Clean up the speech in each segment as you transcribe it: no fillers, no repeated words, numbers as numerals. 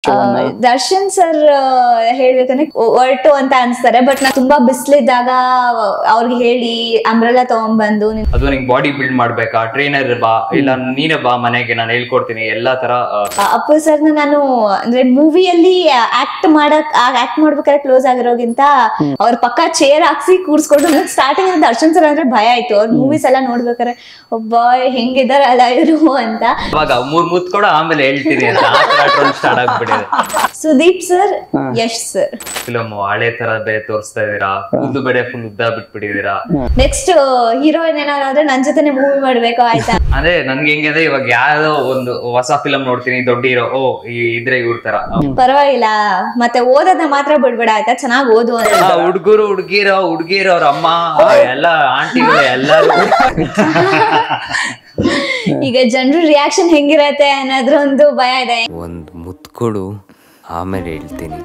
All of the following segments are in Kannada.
ದರ್ಶನ್ ಸರ್ ಹೇಳ್ಬೇಕಂದ್ರೆ ಹೊರಟು ಅಂತ ಅನ್ಸ್ತಾರೆ, ಬಟ್ ನಾ ತುಂಬಾ ಬಿಸ್ಲಿದ್ದಾಗ ಅವ್ರಿಗೆ ಹೇಳಿ ಅಂಬ್ರೆಲಾ ತಗೊಂಡ್ಬಂದು ಅದು ನಿಂಗೆ ಬಾಡಿ ಬಿಲ್ಡ್ ಮಾಡ್ಬೇಕಾ, ಟ್ರೈನರ್ ಬಾ ಇಲ್ಲ ನೀನೇ ಬಾ ಮನೆಗೆ ನಾನು ಹೇಳ್ಕೊಡ್ತೀನಿ ಎಲ್ಲಾ ತರ. ಅಪ್ಪು ಸರ್ನ ನಾನು ಅಂದ್ರೆ ಮೂವಿಯಲ್ಲಿ ಆಕ್ಟ್ ಮಾಡ್ಬೇಕಾದ್ರೆ ಕ್ಲೋಸ್ ಆಗಿರೋಗಿಂತ ಅವ್ರ ಪಕ್ಕ ಚೇರ್ ಹಾಕ್ಸಿ ಕೂರ್ಸ್ಕೊಂಡು ಸ್ಟಾರ್ಟಿಂಗ್ ದರ್ಶನ್ ಸರ್ ಅಂದ್ರೆ ಭಯ ಆಯ್ತು. ಅವ್ರ ಮೂವೀಸ್ ಎಲ್ಲ ನೋಡ್ಬೇಕಾದ್ರೆ ಒಬ್ಬ ಹೆಂಗಿದಾರಲ್ಲ ಇವರು ಅಂತ. ಅವಾಗ ಮೂರ್ ಮುತ್ ಕೂಡ ಆಮೇಲೆ ಹೇಳ್ತೀನಿ ಅಂತ ಸ್ಟಾರ್ಟ್ ಆಗ್ಬಿಟ್ಟಿದೆ. Sudeep sir, Yash sir film ಹಳೆ ತರ ಬೇರೆ ತೋರಿಸ್ತಾ ಇದೀರಾ, ಉದ್ದು ಬೇರೆ ಫುಲ್ ಉದ್ದ ಬಿಟ್ಬಿಟ್ಟಿದೀರಾ. ನೆಕ್ಸ್ಟ್ ಹೀರೋಯಿನ್ ಏನಾದ್ರೆ ನನ್ ಜೊತೆನೆ ಮೂವಿ ಮಾಡ್ಬೇಕು ಆಯ್ತಾ. ಅದೇ ನನ್ಗೆ ಹೆಂಗೆ ಅಂದ್ರೆ ಇವಾಗ ಯಾವ್ದೋ ಒಂದು ಹೊಸ ಫಿಲಮ್ ನೋಡ್ತೀನಿ, ದೊಡ್ಡ ಹೀರೋ ಇದ್ರೆ ಇವ್ರ ತರ ಪರವಾಗಿಲ್ಲ, ಮತ್ತೆ ಓದೋದನ್ನ ಮಾತ್ರ ಬಿಡ್ಬೇಡ ಆಯ್ತಾ, ಚೆನ್ನಾಗಿ ಓದು ಅಂತ. ಹುಡುಗಿರೋ ಅವ್ರ ಅಮ್ಮ ಎಲ್ಲ ಆಂಟಿಗಳು ಎಲ್ಲಾರು ಈಗ ಜನರು ರಿಯಾಕ್ಷನ್ ಹೆಂಗಿರತ್ತೆ ಅನ್ನೋದ್ರ ಒಂದು ಭಯ ಇದೆ. ಒಂದು ಮುತ್ಕೊಡು ಆಮೇಲೆ ಹೇಳ್ತೀನಿ.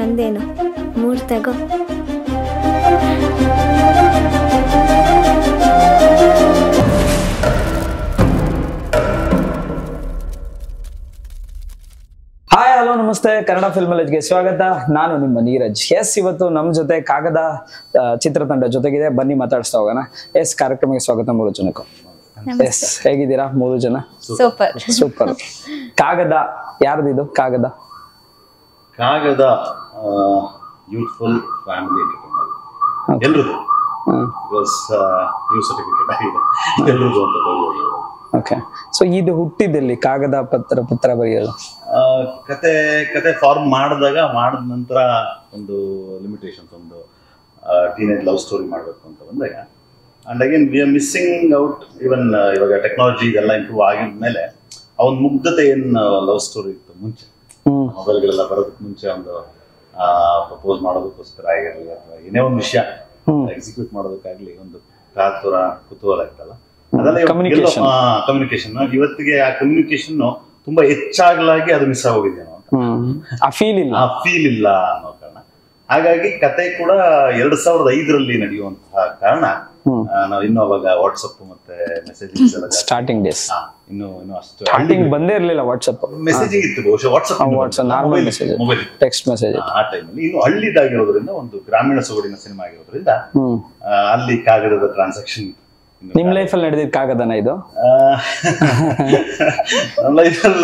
ಒಂದೇನು 3 ತಗೋ. ಹಾಯ್ ಹಲೋ ನಮಸ್ತೆ, ಕನ್ನಡ ಫಿಲ್ಮ್ ವಿಲೇಜ್ಗೆ ಸ್ವಾಗತ. ನಾನು ನಿಮ್ಮ ನೀರಜ್. ಇವತ್ತು ನಮ್ಮ ಜೊತೆ ಕಾಗದ ಚಿತ್ರತಂಡ ಜೊತೆಗಿದೆ, ಬನ್ನಿ ಮಾತಾಡಿಸ್ತಾ ಹೋಗೋಣ. ಕಾರ್ಯಕ್ರಮಕ್ಕೆ ಸ್ವಾಗತ 3 ಜನಕ್ಕೂ. ಹೇಗಿದ್ದೀರಾ 3 ಜನ? Super super. ಕಾಗದ ಯಾರ್ದಿದು? ಕಾಗದ ಯೂತ್ಫುಲ್ ಫ್ಯಾಮಿಲಿ ಎಲ್ರದ್ದು ನ್ಯೂ ಸರ್ಟಿಫಿಕೇಟ್ ಆಗಿದೆ ಎಲ್ರದ್ದು ಅಂತ. ಓಕೆ, ಸೊ ಇದು ಹುಟ್ಟಿದಲ್ಲಿ ಕಾಗದ ಪತ್ರ ಬರೆಯೋದು ಕತೆ ಫಾರ್ಮ್ ಮಾಡಿದ ನಂತರ ಒಂದು ಲಿಮಿಟೇಷನ್ಸ್, ಒಂದು ಟೀನೇಜ್ ಲವ್ ಸ್ಟೋರಿ ಮಾಡಬೇಕು ಅಂತ ಬಂದಾಗ, and again we are missing out. Even ಇವಾಗ ಟೆಕ್ನಾಲಜಿ ಇದೆಲ್ಲ ಇಂಪ್ರೂವ್ ಆಗಿದ್ಮೇಲೆ ಆ ಒಂದು ಮುಗ್ಧತೆ ಏನು ಲವ್ ಸ್ಟೋರಿ ಇತ್ತು ಮುಂಚೆ, ಮೊಬೈಲ್ಗಳೆಲ್ಲ ಬರೋದಕ್ಕೆ ಮುಂಚೆ, ಒಂದು ಪ್ರಪೋಸ್ ಮಾಡೋದಕ್ಕೋಸ್ಕರ ಆಗಿರಲಿ ಅಥವಾ ಏನೇ ಒಂದು ವಿಷಯ ಎಕ್ಸಿಕ್ಯೂಟ್ ಮಾಡೋದಕ್ಕಾಗ್ಲಿ ಒಂದು ಕಾತುರ ಕುತೂಹಲ ಇತ್ತಲ್ಲ, ಅದೆಲ್ಲ ಕಮ್ಯುನಿಕೇಶನ್. ಇವತ್ತಿಗೆ ಆ ಕಮ್ಯುನಿಕೇಶನ್ ತುಂಬಾ ಹೆಚ್ಚಾಗ್ಲಾಗಿ ಅದು ಮಿಸ್ ಆಗೋಗಿದೆಯೋ ಅಂತ, ಆ ಫೀಲ್ ಇಲ್ಲ ಅನ್ನೋ ಕಾರಣ. ಹಾಗಾಗಿ ಕತೆ ಕೂಡ 2005 ನಡೆಯುವಂತಹ ಕಾರಣ ನಾವು ಇನ್ನೂ ಅವಾಗ ವಾಟ್ಸಪ್ ಮತ್ತೆ ಮೆಸೇಜಿಂಗ್ಸ್ ಎಲ್ಲ ಸ್ಟಾರ್ಟಿಂಗ್ ಡೇಸ್, ಇನ್ನು ಅಷ್ಟು ಸ್ಟಾರ್ಟಿಂಗ್ ಬಂದೇ ಇರಲಿಲ್ಲ. ವಾಟ್ಸಪ್ ಮೆಸೇಜಿಂಗ್ ಇತ್ತು ಬಹುಶಃ, WhatsApp normal message, mobile text message. ಆ ಟೈಮಲ್ಲಿ ಇನ್ನು ಹಳ್ಳಿದಾಗಿರೋದ್ರಿಂದ, ಒಂದು ಗ್ರಾಮೀಣ ಸೊಗಡಿನ ಸಿನಿಮಾ ಆಗಿರೋದ್ರಿಂದ ಅಲ್ಲಿ ಕಾಗದದ ಟ್ರಾನ್ಸಾಕ್ಷನ್. ನಿಮ್ ಲೈಫ್ ಅಲ್ಲಿ ನಡೆದಿದ್ದ ಕಾಗದನ ಇದು? ನನ್ನ ಲೈಫಲ್ಲಿ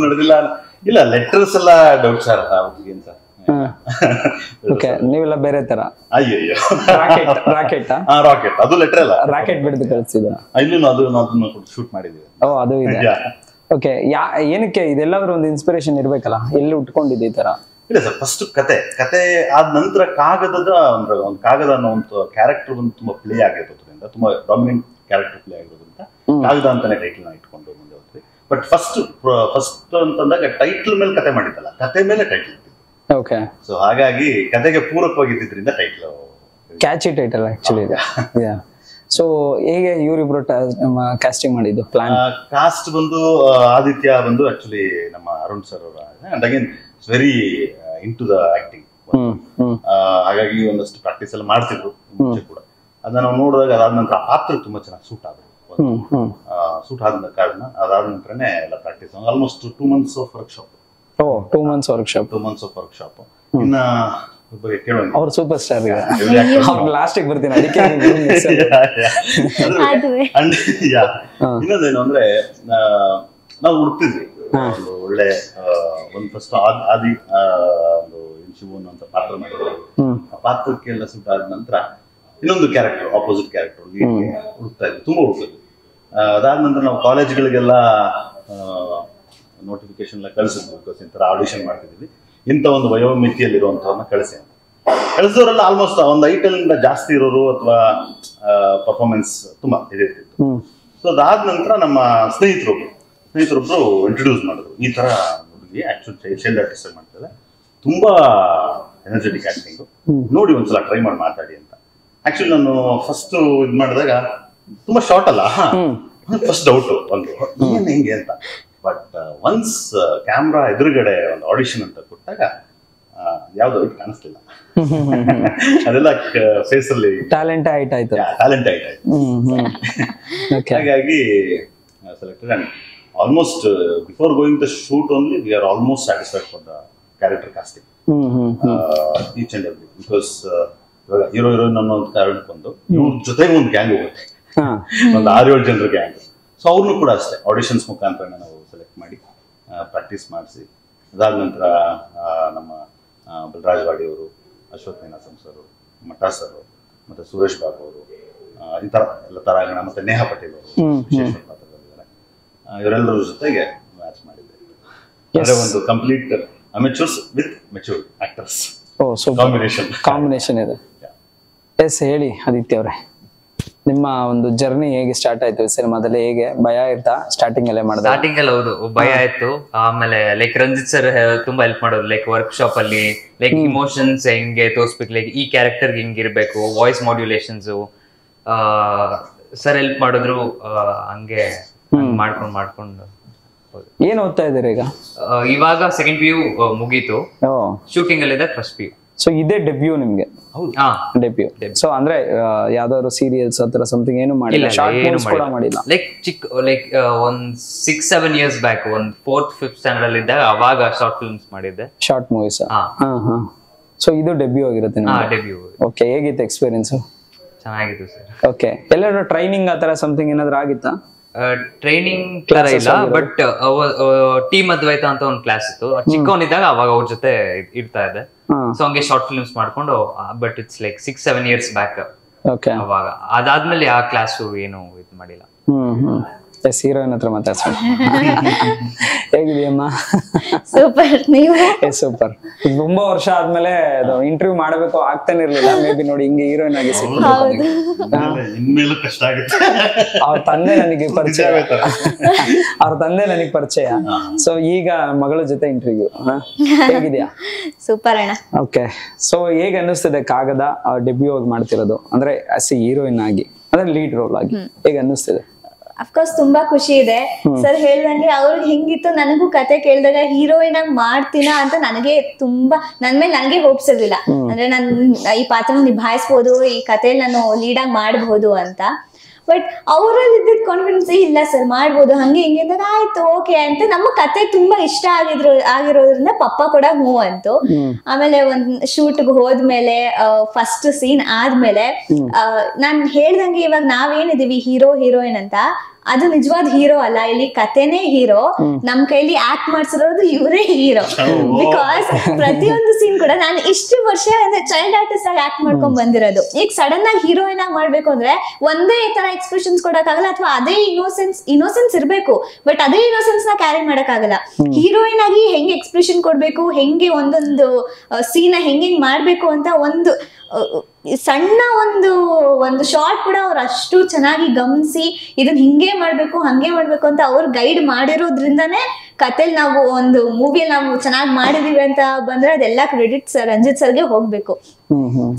ನಡೆದಿಲ್ಲ ಇಲ್ಲ. ಲೆಟರ್ಸ್ ಎಲ್ಲ ಡೌಟ್ ಸರ್ ಏನ್ ಸರ್. ಓಕೆ, ನೀವೆಲ್ಲ ಬೇರೆ ತರ. ಅಯ್ಯಯ್ಯೋ, ರಾಕೆಟ್ ಅದು ಲೆಟರ್ ಅಲ್ಲ, ರಾಕೆಟ್ ಬಿಡದು ಕಳಿಸಿದ. ಇಲ್ಲೂ ಅದನ್ನ ಶೂಟ್ ಮಾಡಿದೀವಿ. ಓ, ಅದು ಇದೆ. ಓಕೆ, ಏನಕ್ಕೆ ಇದೆಲ್ಲಾದ್ರೂ ಒಂದು ಇನ್ಸ್ಪಿರೇಷನ್ ಇರ್ಬೇಕಲ್ಲ, ಎಲ್ಲಿ ಉಟ್ಕೊಂಡಿದೆ ಈ ತರ? ಇಲ್ಲ ಸರ್, ಫಸ್ಟ್ ಕತೆ ಆದ ನಂತರ ಕಾಗದದ ಒಂದು ಕಾಗದ ಅನ್ನೋ ಒಂದು ಕ್ಯಾರೆಕ್ಟರ್ ಒಂದು ತುಂಬಾ ಪ್ಲೇ ಆಗಿರೋದ್ರಿಂದ, ತುಂಬಾ ಡಾಮಿನೆಂಟ್ ಕ್ಯಾರೆಕ್ಟರ್ ಪ್ಲೇ ಆಗಿರೋದ್ರಿಂದ ಕಾಗದ ಅಂತಾನೆ ಟೈಟಲ್ ನ ಇಟ್ಕೊಂಡು ಮುಂದೆ ಹೋಗ್ತೀವಿ. ಬಟ್ ಫಸ್ಟ್ ಅಂತಂದಾಗ ಟೈಟಲ್ ಮೇಲೆ ಕತೆ ಮಾಡಿದ್ದಲ್ಲ, ಕತೆ ಮೇಲೆ ಟೈಟಲ್ ಇತ್ತು. ಓಕೆ, ಸೊ ಹಾಗಾಗಿ ಕತೆಗೆ ಪೂರಕವಾಗಿದ್ದರಿಂದ ಟೈಟಲ್ ಕ್ಯಾಚಿ ಟೈಟಲ್ ಆಕ್ಚುಲಿ ಇದೆ. ಸೊ ಹೇಗೆ ಇವರಿಬ್ರು ಕಾಸ್ಟಿಂಗ್ ಮಾಡಿದ್ದು? ಪ್ಲಾನ್ ಕಾಸ್ಟ್ ಬಂದು ಆದಿತ್ಯ ಬಂದು ಆಕ್ಚುಲಿ ನಮ್ಮ ಅರುಣ್ ಸರ್ ಅವರ, and again it's very into the acting. ಹಾಗಾಗಿ ಒಂದಷ್ಟು ಪ್ರಾಕ್ಟೀಸ್ ಎಲ್ಲ ಮಾಡ್ತಿದ್ರು ಮುಂಚೆ ಕೂಡ. ಅದನ್ನ ನಾವು ನೋಡಿದಾಗ ಅದಾದ ನಂತರ ಆ ಪಾತ್ರ ತುಂಬಾ ಚೆನ್ನಾಗಿ ಸೂಟ್ ಆದ್ರು. ಸೂಟ್ ಆದ ಕಾರಣ ಅದಾದ ನಂತರನೇ ಎಲ್ಲ practice, almost 2 months of workshop. 2 months workshop. 2 months of workshop. ಇನ್ನ ಕೇಳೋಣ, ಅವ್ರು ಸೂಪರ್ ಸ್ಟಾರ್. ಲಾಸ್ಟಿಗೆ ಬರ್ತೀನಿ ಅದಕ್ಕೆ. ಇನ್ನೊಂದೇನು ಅಂದ್ರೆ, ನಾವು ಹುಡುಕ್ತಿದ್ವಿ ಒಂದು ಒಳ್ಳೆ ಒಂದು ಫಸ್ಟ್ ಆದಿ ಒಂದು ಶಿವು ಅನ್ನುವಂತ ಪಾತ್ರ ಮಾಡಿದ್ರು. ಆ ಪಾತ್ರಕ್ಕೆಲ್ಲ ಸೂಟ್ ಆದ ನಂತರ ಇನ್ನೊಂದು ಕ್ಯಾರೆಕ್ಟರ್, ಆಪೋಸಿಟ್ ಕ್ಯಾರೆಕ್ಟರ್ ಹುಡುಕ್ತಾ ಇದ್ವಿ, ತುಂಬಾ ಹುಡುಕಿದ್ವಿ. ಅದಾದ ನಂತರ ನಾವು ಕಾಲೇಜ್ಗಳಿಗೆಲ್ಲ ನೋಟಿಫಿಕೇಶನ್ ಎಲ್ಲ ಕಳಿಸಿದ್ವಿ, ಬಿಕಾಸ್ ಇಂಥ ಆಡಿಷನ್ ಮಾಡ್ತಿದ್ವಿ, ಇಂಥ ಒಂದು ವಯೋಮಿತಿಯಲ್ಲಿರುವಂಥವ್ರನ್ನ ಕಳಿಸಿದವರೆಲ್ಲ ಆಲ್ಮೋಸ್ಟ್ ಒಂದು ಐಟಲ್ನಿಂದ ಜಾಸ್ತಿ ಇರೋರು ಅಥವಾ ಪರ್ಫಾರ್ಮೆನ್ಸ್ ತುಂಬಾ ಇದಿರ್ತಿತ್ತು. ಸೊ ಅದಾದ ನಂತರ ನಮ್ಮ ಸ್ನೇಹಿತರೊಬ್ರು ಇಂಟ್ರೊಡ್ಯೂಸ್ ಮಾಡಿದ್ರು, ಈ ತರ ಹುಡುಗಿ ಆಕ್ಚುಲಿ ಚೈಲ್ಡ್ ಆರ್ಟಿಸ್ಟ್ ಮಾಡ್ತಾರೆ, ತುಂಬಾ ಎನರ್ಜೆಟಿಕ್ ಆಕ್ಟಿಂಗ್, ನೋಡಿ ಒಂದ್ಸಲ ಟ್ರೈ ಮಾಡಿ ಮಾತಾಡಿ ಅಂತ. ಆಕ್ಚುಲಿ ನಾನು ಫಸ್ಟ್ ಇದ್ ಮಾಡಿದಾಗ ತುಂಬಾ ಶಾರ್ಟ್ ಅಲ್ಲ, ಫಸ್ಟ್ ಡೌಟ್ ಒಂದು ಏನ್ ಹೆಂಗೆ ಅಂತ. ಬಟ್ ಒನ್ಸ್ ಕ್ಯಾಮ್ರಾ ಎದುರುಗಡೆ ಒಂದು ಆಡಿಷನ್ ಅಂತ ಕೊಟ್ಟಾಗ ಯಾವ್ದು ಐಟ್ ಕಾಣಿಸ್ಲಿಲ್ಲ. ಅದೆಲ್ಲ ಫೇಸ್ ಅಲ್ಲಿ ಟ್ಯಾಲೆಂಟ್ ಆಯ್ತು. ಹಾಗಾಗಿ selected. And almost before going the shoot only we are almost satisfied for the character casting each and every. Because ಇವಾಗ ಹೀರೋ ಹೀರೋಯಿನ್ ಅನ್ನೋ ಒಂದು ಕಾರಣಕ್ಕೆ ಬಂದು ಇವ್ರ ಜೊತೆಗೆ ಒಂದು ಗ್ಯಾಂಗ್ ಹೋಗುತ್ತೆ, ಒಂದು 6-7 ಜನರ ಗ್ಯಾಂಗ್. ಸೊ ಅವ್ರನ್ನೂ ಕೂಡ ಅಷ್ಟೇ ಆಡಿಷನ್ಸ್ ಮುಖಾಂತರ ನಾವು ಸೆಲೆಕ್ಟ್ ಮಾಡಿ ಪ್ರಾಕ್ಟೀಸ್ ಮಾಡಿಸಿ, ಅದಾದ ನಂತರ ನಮ್ಮ ಬಲರಾಜ್ ವಾಡಿ ಅವರು, ಅಶ್ವಥ್ ನೀನಾಸಂ ಸರ್, ಮಠಾ ಸರ್, ಮತ್ತು ಸುರೇಶ್ ಬಾಬು ಅವರು, ಈ ಥರ ಎಲ್ಲ ತರಾಗಣ, ಮತ್ತು ನೇಹಾ ಪಟೇಲ್ ಅವರು ವಿಶೇಷ ಪಾತ್ರದಲ್ಲಿದ್ದಾರೆ. ಇವರೆಲ್ಲರ ಜೊತೆಗೆ ಮ್ಯಾಚ್ ಮಾಡಿದ್ದೆ. ಅಂದರೆ ಒಂದು complete amateurs with matured actors combination ಇದೆ. ಎಸ್, ಹೇಳಿ ಆದಿತ್ಯ ಅವರೇ, ನಿಮ್ಮ ಒಂದು ಜರ್ನಿ ಹೇಗೆ ಸ್ಟಾರ್ಟ್ ಆಯ್ತು ಸಿನಿಮಾದಲ್ಲಿ? ಹೇಗೆ ಭಯ ಇರ್ತಾ ಸ್ಟಾರ್ಟಿಂಗ್ ಅಲ್ಲೇ ಮಾಡಿದ? ಸ್ಟಾರ್ಟಿಂಗ್ ಅಲ್ಲಿ ಹೌದು ಭಯ ಆಯ್ತು. ಆಮೇಲೆ ಲೈಕ್ ರಂಜಿತ್ ಸರ್ ತುಂಬಾ ಹೆಲ್ಪ್ ಮಾಡೋದು, ಲೈಕ್ ವರ್ಕ್ಶಾಪ್ ಅಲ್ಲಿ ಲೈಕ್ ಇಮೋಷನ್ಸ್ ಹೆಂಗೆ ತೋರಿಸ್ಬೇಕು, ಲೈಕ್ ಈ ಕ್ಯಾರೆಕ್ಟರ್ ಹಿಂಗಿರ್ಬೇಕು, ವಾಯ್ಸ್ ಮಾಡ್ಯುಲೇಷನ್ಸ್ ಸರ್ ಹೆಲ್ಪ್ ಮಾಡಿದ್ರು. ಹಂಗೆ ಮಾಡ್ಕೊಂಡು ಏನ್ ಓದ್ತಾ ಇದ್ದೀರಿ ಈಗ? ಇವಾಗ ಸೆಕೆಂಡ್ PU ಮುಗೀತು, ಶೂಟಿಂಗ್ ಅಲ್ಲಿ ಇದೆ ಫಸ್ಟ್ PU. ಸೊ ಇದೇ ಡೆಬ್ಯೂ ನಿಮ್ಗೆ? ಡೆಬ್ಯೂ. ಸೊ ಅಂದ್ರೆ ಯಾವ್ದಾದ್ರು ಸೀರಿಯಲ್ಸ್ ಆತರ ಸಮಥಿಂಗ್ ಏನು ಮಾಡಿಲ್ಲ? ಶಾರ್ಟ್ ಮೂವೀಸ್ ಕೂಡ ಮಾಡಿಲ್ಲ? ಲೈಕ್ ಲೈಕ್ ಒಂದ್ 6-7 ಇಯರ್ಸ್ ಬ್ಯಾಕ್, ಒಂದ್ 4th 5th ಸ್ಟ್ಯಾಂಡರ್ಡ್ ಅಲ್ಲಿ ಇದ್ದಾಗ ಅವಾಗ ಶಾರ್ಟ್ ಫಿಲ್ಮ್ಸ್ ಮಾಡಿದ್ದೆ. Short movies? ಸೊ ಇದು ಡೆಬ್ಯೂ ಆಗಿರುತ್ತೆ ನಿಮ್ಗೆ? ಡೆಬ್ಯೂ. ಓಕೆ, ಹೇಗಿತ್ತು ಎಕ್ಸ್ಪೀರಿಯನ್ಸ್? ಚೆನ್ನಾಗಿತ್ತು ಸರ್. ಓಕೆ, ಎಲ್ಲಾದ್ರೂ ಟ್ರೈನಿಂಗ್ ಆತರ ಸಮಥಿಂಗ್ ಏನಾದ್ರು ಆಗಿತ್ತಾ? ಟ್ರೈನಿಂಗ್ ತರ ಇಲ್ಲ, ಬಟ್ ಟೀಮ್ ಅದ್ವೈತ ಅಂತ ಒಂದು ಕ್ಲಾಸ್ ಇತ್ತು. ಚಿಕ್ಕವನಿದ್ದಾಗ ಅವಾಗ ಅವ್ರ ಜೊತೆ ಇರ್ತಾ ಇದೆ. ಸೊ ಹಂಗೆ ಶಾರ್ಟ್ ಫಿಲ್ಮ್ಸ್ ಮಾಡ್ಕೊಂಡು, but it's like 6-7 years back ಅವಾಗ. ಅದಾದ್ಮೇಲೆ ಆ ಕ್ಲಾಸು ಏನು ಇದು ಮಾಡಿಲ್ಲ. ಎಸ್, ಹೀರೋಯಿನ್ ಹತ್ರ ಮಾತಾಡ್ಸೋಣ. ಹೇಗಿದೆಯಮ್ಮ? ಸೂಪರ್. ನೀವು? ಸೂಪರ್. ತುಂಬಾ ವರ್ಷ ಆದ್ಮೇಲೆ ಇಂಟರ್ವ್ಯೂ ಮಾಡಬೇಕು ಆಗ್ತಾನೆ ಇರ್ಲಿಲ್ಲ. ಮೇ ಬಿ ನೋಡಿ ಹಿಂಗೆ ಹೀರೋಯಿನ್ ಆಗಿ ಇನ್ಮೇಲೂ ಕಷ್ಟ ಆಗುತ್ತೆ. ಅವ್ರ ತಂದೆ ನನಗೆ ಪರಿಚಯ. ಸೊ ಈಗ ಮಗಳ ಜೊತೆ ಇಂಟರ್ವ್ಯೂ. ಹೇಗಿದ್ಯಾ? ಸೂಪರ್ ಅಣ್ಣ. ಓಕೆ, ಸೊ ಹೇಗೆ ಅನ್ನಿಸ್ತಿದೆ ಕಾಗದ ಡೆಬ್ಯೂ ಆಗಿ ಮಾಡ್ತಿರೋದು, ಅಂದ್ರೆ ಆಸ್ ಎ ಹೀರೋಯಿನ್ ಆಗಿ, ಅಂದ್ರೆ ಲೀಡ್ ರೋಲ್ ಆಗಿ ಹೇಗೆ ಅನ್ನಿಸ್ತಿದೆ? ಅಫ್ಕೋರ್ಸ್ ತುಂಬಾ ಖುಷಿ ಇದೆ. ಸರ್ ಹೇಳ್ದಂಗೆ ಅವ್ರಿಗೆ ಹೆಂಗಿತ್ತು, ನನಗೂ ಕತೆ ಕೇಳಿದಾಗ ಹೀರೋಯಿನ್ ಆಗಿ ಮಾಡ್ತೀನ ಅಂತ ನನಗೆ ತುಂಬಾ ನನ್ ಮೇಲೆ ನನಗೆ ಹೋಪ್ಸ್ ಇರ್ಲಿಲ್ಲ. ಅಂದ್ರೆ ನಾನು ಈ ಪಾತ್ರ ನಿಭಾಯಿಸ್ಬೋದು, ಈ ಕಥೆಯಲ್ಲಿ ನಾನು ಲೀಡ್ ಆಗಿ ಮಾಡ್ಬೋದು ಅಂತ. ಬಟ್ ಅವರಲ್ಲಿ ಇದ್ದಿದ್ ಕಾನ್ಫಿಡೆನ್ಸ್ ಇಲ್ಲ ಸರ್ ಮಾಡ್ಬೋದು ಹಂಗೆ ಹಿಂಗೆ ಅಂದಾಗ ಆಯ್ತು ಓಕೆ ಅಂತ. ನಮ್ಮ ಕತೆ ತುಂಬಾ ಇಷ್ಟ ಆಗಿರೋದ್ರಿಂದ ಪಪ್ಪ ಕೂಡ ಹ್ಞೂ ಅಂತು. ಆಮೇಲೆ ಒಂದ್ ಶೂಟ್ಗೆ ಹೋದ್ಮೇಲೆ ಫಸ್ಟ್ ಸೀನ್ ಆದ್ಮೇಲೆ ನಾನ್ ಹೇಳ್ದಂಗೆ ಇವಾಗ ನಾವೇನಿದೀವಿ ಹೀರೋ ಹೀರೋಯಿನ್ ಅಂತ, ಅದು ನಿಜವಾದ ಹೀರೋ ಅಲ್ಲ, ಇಲ್ಲಿ ಕತೆನೇ ಹೀರೋ. ನಮ್ ಕೈಲಿ ಆಕ್ಟ್ ಮಾಡ್ಸಿರೋದು ಇವರೇ ಹೀರೋ. ಬಿಕಾಸ್ ಪ್ರತಿಯೊಂದು ಸೀನ್ ಕೂಡ ನಾನು ಇಷ್ಟು ವರ್ಷ ಅಂದ್ರೆ ಚೈಲ್ಡ್ ಆರ್ಟಿಸ್ಟ್ ಆಗಿ ಆಕ್ಟ್ ಮಾಡ್ಕೊಂಡ್ ಬಂದಿರೋದು. ಈಗ ಸಡನ್ ಆಗಿ ಹೀರೋಯಿನ್ ಆಗಿ ಮಾಡ್ಬೇಕು ಅಂದ್ರೆ ಒಂದೇ ತರ ಎಕ್ಸ್ಪ್ರೆಷನ್ಸ್ ಕೊಡಕ್ಕಾಗಲ್ಲ, ಅಥವಾ ಅದೇ ಇನ್ನೋಸೆನ್ಸ್ ಇರ್ಬೇಕು, ಬಟ್ ಅದೇ ಇನ್ನೋಸೆನ್ಸ್ ನ ಕ್ಯಾರಿ ಮಾಡಕ್ಕಾಗಲ್ಲ. ಹೀರೋಯಿನ್ ಆಗಿ ಹೆಂಗೆ ಎಕ್ಸ್ಪ್ರೆಷನ್ ಕೊಡ್ಬೇಕು, ಹೆಂಗೆ ಒಂದೊಂದು ಸೀನ್ ಹೆಂಗೆ ಮಾಡ್ಬೇಕು ಅಂತ ಒಂದು ಸಣ್ಣ ಒಂದು ಶಾರ್ಟ್ ಕೂಡ ಅವ್ರು ಅಷ್ಟು ಚೆನ್ನಾಗಿ ಗಮನಿಸಿ ಇದನ್ನ ಹಿಂಗೆ ಮಾಡ್ಬೇಕು ಹಂಗೆ ಮಾಡ್ಬೇಕು ಅಂತ ಅವ್ರು ಗೈಡ್ ಮಾಡಿರೋದ್ರಿಂದಾನೇ ಕತೆಲ್ ನಾವು ಒಂದು ಮೂವಿಯಲ್ಲಿ ನಾವು ಚೆನ್ನಾಗಿ ಮಾಡಿದೀವಿ ಅಂತ ಬಂದ್ರೆ ಅದೆಲ್ಲ ಕ್ರೆಡಿಟ್ ರಂಜಿತ್ ಸರ್ಗೆ ಹೋಗ್ಬೇಕು.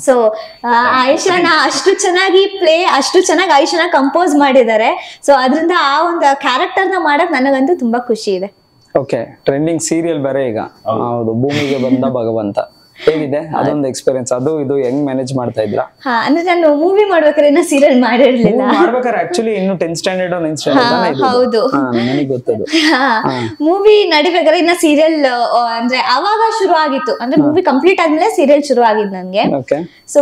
ಸೊ ಆಯುಷಾನ ಅಷ್ಟು ಚೆನ್ನಾಗಿ ಅಷ್ಟು ಚೆನ್ನಾಗಿ ಆಯುಷಾನ ಕಂಪೋಸ್ ಮಾಡಿದ್ದಾರೆ. ಸೊ ಅದರಿಂದ ಆ ಒಂದು ಕ್ಯಾರೆಕ್ಟರ್ ನ ಮಾಡಕ್ ನನಗಂತೂ ತುಂಬಾ ಖುಷಿ ಇದೆ. ಓಕೆ, ಟ್ರೆಂಡಿಂಗ್ ಸೀರಿಯಲ್ ಬೇರೆ ಈಗ. ಹೌದು, ಭೂಮಿಗೆ ಬಂದ ಭಗವಂತ ಹೇಗಿದೆ ಅದೊಂದು ಎಕ್ಸ್ಪೀರಿಯನ್ಸ್? ಅದು ಇದು ಹೆಂಗ್ ಮ್ಯಾನೇಜ್ ಮಾಡ್ತಾ ಇದ್ರಾ? ಅಂದ್ರೆ ನಾನು ಮೂವಿ ಮಾಡ್ಬೇಕಾದ್ರೆ ಇನ್ನ ಸೀರಿಯಲ್ ಮಾಡಿರ್ಲಿಲ್ಲ. ಮಾಡ್ಬೇಕಾದ್ರೆ ಆಕ್ಚುಲಿ ಇನ್ನು 10th ಸ್ಟ್ಯಾಂಡರ್ಡ್ 9th ಸ್ಟ್ಯಾಂಡರ್ಡ್ ಹೌದು, ನನಗೆ ಗೊತ್ತದು. ಮೂವಿ ನಡಿಬೇಕಾದ್ರೆ ಇನ್ನ ಸೀರಿಯಲ್ ಅಂದ್ರೆ ಅವಾಗ ಶುರು ಆಗಿತ್ತು. ಅಂದ್ರೆ ಮೂವಿ ಕಂಪ್ಲೀಟ್ ಆದ್ಮೇಲೆ ಸೀರಿಯಲ್ ಶುರು ಆಗಿದ್ ನನ್ಗೆ. ಸೊ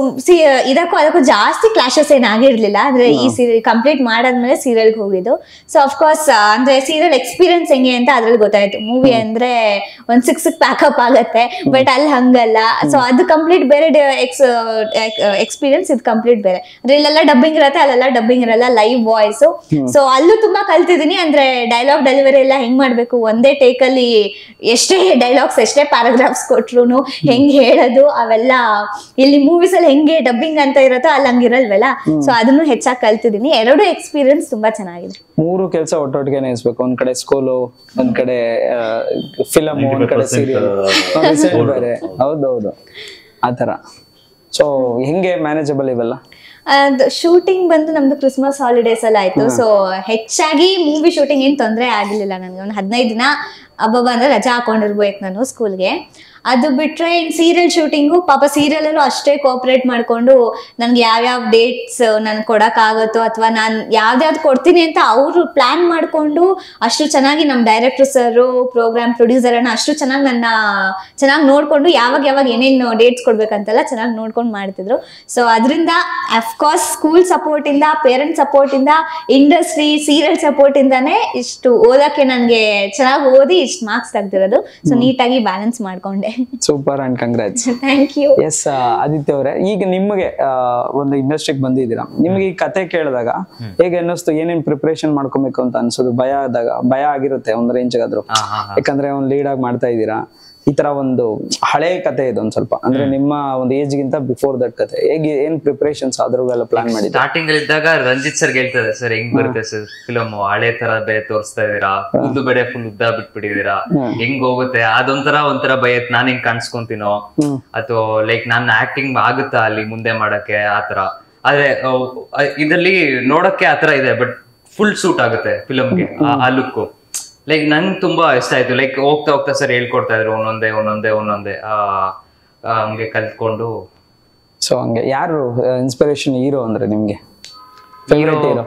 ಅದಕ್ಕೂ ಜಾಸ್ತಿ ಕ್ಲಾಶಸ್ ಏನಾಗಿರ್ಲಿಲ್ಲ. ಅಂದ್ರೆ ಈ ಸೀರಿಯಲ್ ಕಂಪ್ಲೀಟ್ ಮಾಡಾದ್ಮೇಲೆ ಸೀರಿಯಲ್ಗೆ ಹೋಗಿದ್ದು. ಸೊ ಅಫ್ಕೋರ್ಸ್ ಅಂದ್ರೆ ಸೀರಿಯಲ್ ಎಕ್ಸ್ಪೀರಿಯನ್ಸ್ ಹೆಂಗೆ ಅಂತ ಅದ್ರಲ್ಲಿ ಗೊತ್ತಾಯ್ತು. ಮೂವಿ ಅಂದ್ರೆ ಒಂದ್ 6 ಪ್ಯಾಕಪ್ ಆಗತ್ತೆ, ಬಟ್ ಅಲ್ಲಿ ಹಂಗಲ್ಲ. ಸೊ ಅದು ಕಂಪ್ಲೀಟ್ ಬೇರೆ ಎಕ್ಸ್ಪೀರಿಯನ್ಸ್, ಇದು ಕಂಪ್ಲೀಟ್ ಬೇರೆ. ಅಂದ್ರೆ ಇಲ್ಲೆಲ್ಲ ಡಬ್ಬಿಂಗ್ ಇರತ್ತೆ, ಅಲ್ಲೆಲ್ಲ ಡಬ್ಬಿಂಗ್ ಇರಲ್ಲ, ಲೈವ್ ವಾಯ್ಸ್. ಸೊ ಅಲ್ಲೂ ತುಂಬಾ ಕಲ್ತಿದೀನಿ. ಅಂದ್ರೆ ಡೈಲಾಗ್ ಡೆಲಿವರಿ ಎಲ್ಲ ಹೆಂಗ್ ಮಾಡ್ಬೇಕು, ಒಂದೇ ಟೇಕ್ ಅಲ್ಲಿ ಎಷ್ಟೇ ಡೈಲಾಗ್ಸ್ ಎಷ್ಟೇ ಪ್ಯಾರಾಗ್ರಾಫ್ಸ್ ಕೊಟ್ರು ಹೆಂಗ್ ಹೇಳೋದು ಅವೆಲ್ಲ ಇಲ್ಲಿ ಮೂವೀಸ್ ಅಲ್ಲಿ ಹೆಂಗೆ ಡಬ್ಬಿಂಗ್ ಅಂತ ಇರತ್ತೋ ಅಲ್ಲಿ ಹಂಗಿರಲ್ವಲ್ಲ. ಸೊ ಅದನ್ನು ಹೆಚ್ಚಾಗಿ ಕಲ್ತಿದೀನಿ. ಎರಡು ಎಕ್ಸ್ಪೀರಿಯನ್ಸ್ ತುಂಬಾ ಚೆನ್ನಾಗಿದೆ. 3 ಕೆಲಸ ಒಟ್ಟೊಟ್ಟಿಗೆ ಇಸ್ಬೇಕು. ಒಂದ್ ಕಡೆ ಸ್ಕೂಲು, ಒಂದ್ ಕಡೆ ಫಿಲಮ್, ಒಂದ್ ಕಡೆ ಸೀರಿಯಲ್ ಬೇರೆ. ಹೌದೌದು, ಆತರ. ಸೊ ಹೆಂಗೆ ಮ್ಯಾನೇಜಬಲ್ ಇವೆಲ್ಲ? ಶೂಟಿಂಗ್ ಬಂದು ನಮ್ದು ಕ್ರಿಸ್ಮಸ್ ಹಾಲಿಡೇಸ್ ಅಲ್ಲಿ ಆಯ್ತು. ಸೊ ಹೆಚ್ಚಾಗಿ ಮೂವಿ ಶೂಟಿಂಗ್ ಏನ್ ತೊಂದರೆ ಆಗಿರ್ಲಿಲ್ಲ ನನ್ಗೆ. ಒಂದು 15 ದಿನ ಹಬ್ಬ ಅಂದ್ರೆ ರಜಾ ಹಾಕೊಂಡಿರ್ಬೇಕು ನಾನು ಸ್ಕೂಲ್ಗೆ. ಅದು ಬಿಟ್ರೆ ಇನ್ ಸೀರಿಯಲ್ ಶೂಟಿಂಗು ಪಾಪ ಸೀರಿಯಲ್ ಅಲ್ಲೂ ಅಷ್ಟೇ ಕೋಆಪರೇಟ್ ಮಾಡ್ಕೊಂಡು ನನ್ಗೆ ಯಾವ್ಯಾವ ಡೇಟ್ಸ್ ನನ್ ಕೊಡಕ್ ಆಗತ್ತೋ ಅಥವಾ ನಾನ್ ಯಾವ್ದಾವ್ದು ಕೊಡ್ತೀನಿ ಅಂತ ಅವರು ಪ್ಲಾನ್ ಮಾಡ್ಕೊಂಡು ಅಷ್ಟು ಚೆನ್ನಾಗಿ ನಮ್ ಡೈರೆಕ್ಟರ್ ಸರ್ ಪ್ರೋಗ್ರಾಮ್ ಪ್ರೊಡ್ಯೂಸರ್ ಅನ್ನ ಅಷ್ಟು ಚೆನ್ನಾಗಿ ಚೆನ್ನಾಗಿ ನೋಡ್ಕೊಂಡು ಯಾವಾಗ ಏನೇನು ಡೇಟ್ಸ್ ಕೊಡ್ಬೇಕಂತೆಲ್ಲ ಚೆನ್ನಾಗಿ ನೋಡ್ಕೊಂಡು ಮಾಡ್ತಿದ್ರು. ಸೊ ಅದರಿಂದ ಅಫ್ಕೋರ್ಸ್ ಸ್ಕೂಲ್ ಸಪೋರ್ಟ್ ಇಂದ ಪೇರೆಂಟ್ ಸಪೋರ್ಟ್ ಇಂದ ಇಂಡಸ್ಟ್ರಿ ಸೀರಿಯಲ್ ಸಪೋರ್ಟ್ ಇಂದಾನೆ ಇಷ್ಟು ಓದಕ್ಕೆ ನನ್ಗೆ ಚೆನ್ನಾಗಿ ಓದಿ ಇಷ್ಟು ಮಾರ್ಕ್ಸ್ ತೆಗ್ದಿರೋದು. ಸೊ ನೀಟಾಗಿ ಬ್ಯಾಲೆನ್ಸ್ ಮಾಡ್ಕೊಂಡೆ. Super and congrats. Thank you. Yes Aditya ಅವರೇ, ಈಗ ನಿಮಗೆ ಒಂದು ಇಂಡಸ್ಟ್ರಿಗೆ ಬಂದಿದ್ದೀರಾ, ನಿಮ್ಗೆ ಈ ಕತೆ ಕೇಳಿದಾಗ ಹೇಗೆ ಅನ್ನಿಸ್ತು? ಏನೇನ್ ಪ್ರಿಪರೇಷನ್ ಮಾಡ್ಕೊಬೇಕು ಅಂತ ಅನ್ಸೋದು? ಭಯ ಆಗಿರುತ್ತೆ ಒಂದ್ ರೇಂಜ್ ಆದ್ರೂ, ಯಾಕಂದ್ರೆ ಒಂದ್ ಲೀಡ್ ಆಗಿ ಮಾಡ್ತಾ ಇದ್ದೀರಾ. ಈ ತರ ಒಂದು ಹಳೆ ಕತೆ ಇದೆ ಒಂದ್ ಸ್ವಲ್ಪ, ಅಂದ್ರೆ ನಿಮ್ಮ ಒಂದು ಏಜ್ ಗಿಂತ ಬಿಫೋರ್ ದಟ್ ಕತೆ ಹೇಗೆ, ಏನ್ ಪ್ರಿಪರೇಷನ್ಸ್ ಆದ್ರೂ ಪ್ಲಾನ್ ಮಾಡಿ? ಸ್ಟಾರ್ಟಿಂಗ್ ಅಲ್ಲಿ ಇದ್ದಾಗ ರಂಜಿತ್ ಸರ್ ಹೇಳ್ತಾರೆ, ಸರ್ ಹೆಂಗ್ ಬರುತ್ತೆ ಸರ್ ಫಿಲಮ್, ಹಳೆ ತರ ಬೇರೆ ತೋರಿಸ್ತಾ ಇದೀರಾ, ಉದ್ದು ಬೇರೆ ಫುಲ್ ಉದ್ದ ಬಿಟ್ಬಿಟ್ಟಿದೀರಾ, ಹೆಂಗ್ ಹೋಗುತ್ತೆ ಒಂಥರ ಭಯ. ನಾನ್ ಹೆಂಗ್ ಕಾಣಿಸ್ಕೊಂತೀನೋ ಅಥವಾ ಲೈಕ್ ನಾನ್ ಆಕ್ಟಿಂಗ್ ಆಗುತ್ತಾ ಅಲ್ಲಿ ಮುಂದೆ ಮಾಡಕ್ಕೆ ಆತರ. ಆದ್ರೆ ಇದ್ರಲ್ಲಿ ನೋಡಕ್ಕೆ ಆತರ ಇದೆ, ಬಟ್ ಫುಲ್ ಸೂಟ್ ಆಗುತ್ತೆ ಫಿಲಮ್ಗೆ ಆ ಲುಕ್. ಲೈಕ್ ನಂಗೆ ತುಂಬಾ ಇಷ್ಟ ಆಯ್ತು. ಲೈಕ್ ಹೋಗ್ತಾ ಸರ್ ಹೇಳ್ಕೊಡ್ತಾ ಇದ್ರು ಒಂದೊಂದೇ ಹಂಗೆ ಕಲ್ತ್ಕೊಂಡು. ಸೊ ಹಂಗೆ ಯಾರು ಇನ್ಸ್ಪಿರೇಷನ್ ಹೀರೋ ಅಂದ್ರೆ ನಿಮ್ಗೆ ಫೇವರೇಟ್ ಹೀರೋ?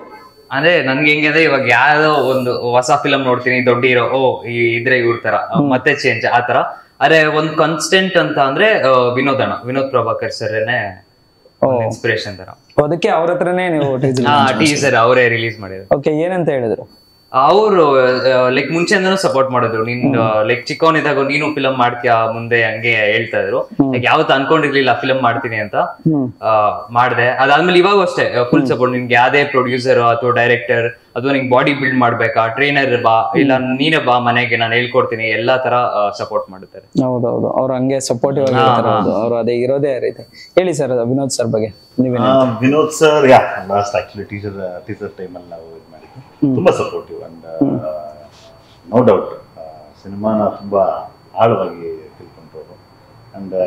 ಅಂದ್ರೆ ನನ್ಗೆ ಹೆಂಗೆ ಅಂದ್ರೆ ಇವಾಗ ಯಾವ್ದೋ ಒಂದು ಹೊಸ ಫಿಲಮ್ ನೋಡ್ತೀನಿ, ದೊಡ್ಡ ಹೀರೋ ಇದ್ರೆ ಇವ್ರ ತರ ಮತ್ತೆ ಚೇಂಜ್ ಆತರ. ಅರೆ ಒಂದ್ ಕಾನ್ಸ್ಟೆಂಟ್ ಅಂತ ಅಂದ್ರೆ ವಿನೋದ್ ಪ್ರಭಾಕರ್ ಸರ್ನೇ ಇನ್ಸ್ಪಿರೇಷನ್ ತರ. ಅದಕ್ಕೆ ಅವ್ರ ಹತ್ರನೇ ನೀವು ಟೀಸರ್ ಅವರೇ ರಿಲೀಸ್ ಮಾಡಿದ್ರು. ಓಕೆ, ಏನಂತ ಹೇಳಿದ್ರು ಅವರು? ಲೈಕ್ ಮುಂಚೆಯಿಂದನೂ ಸಪೋರ್ಟ್ ಮಾಡಿದ್ರು. ನೀನ್ ಲೈಕ್ ಚಿಕ್ಕವನಿದ್ದಾಗ ನೀನು ಫಿಲಮ್ ಮಾಡ್ತೀಯಾ ಮುಂದೆ ಹಂಗೆ ಹೇಳ್ತಾ ಇದ್ರು. ಲೈಕ್ ಯಾವತ್ತು ಅನ್ಕೊಂಡಿರ್ಲಿಲ್ಲ ಫಿಲಮ್ ಮಾಡ್ತೀನಿ ಅಂತ, ಮಾಡ್ದೆ. ಅದಾದ್ಮೇಲೆ ಇವಾಗ ಅಷ್ಟೇ ಫುಲ್ ಸಪೋರ್ಟ್. ನಿನ್ಗೆ ಯಾವ್ದೇ ಪ್ರೊಡ್ಯೂಸರ್ ಅಥವಾ ಡೈರೆಕ್ಟರ್ ಅಥವಾ ನಿಂಗೆ ಬಾಡಿ ಬಿಲ್ಡ್ ಮಾಡ್ಬೇಕಾ, ಟ್ರೈನರ್ ಬಾ, ಇಲ್ಲ ನೀನೇ ಬಾ ಮನೆಗೆ, ನಾನು ಹೇಳ್ಕೊಡ್ತೀನಿ, ಎಲ್ಲಾ ತರ ಸಪೋರ್ಟ್ ಮಾಡುತ್ತಾರೆ. ಹೌದೌದು, ಅವ್ರು ಹಂಗೆ ಸಪೋರ್ಟಿವ್ ಆಗಿರ್ತಾರೆ. ಅವ್ರು ಅದೇ ಇರೋದೇ ರೀತಿ. ಹೇಳಿ ಸರ್ ವಿನೋದ್ ಸರ್ ಬಗ್ಗೆ. Vinod sir last actually teaser ಟೈಮಲ್ಲಿ ನಾವು ಇದು ಮಾಡಿದ್ವಿ. ತುಂಬಾ ಸಪೋರ್ಟಿವ್ ಅಂಡ್ ನೋ ಡೌಟ್ ಸಿನಿಮಾನ ತುಂಬಾ ಆಳವಾಗಿ ತಿಳ್ಕೊಂಡ್ರು. ಅಂಡ್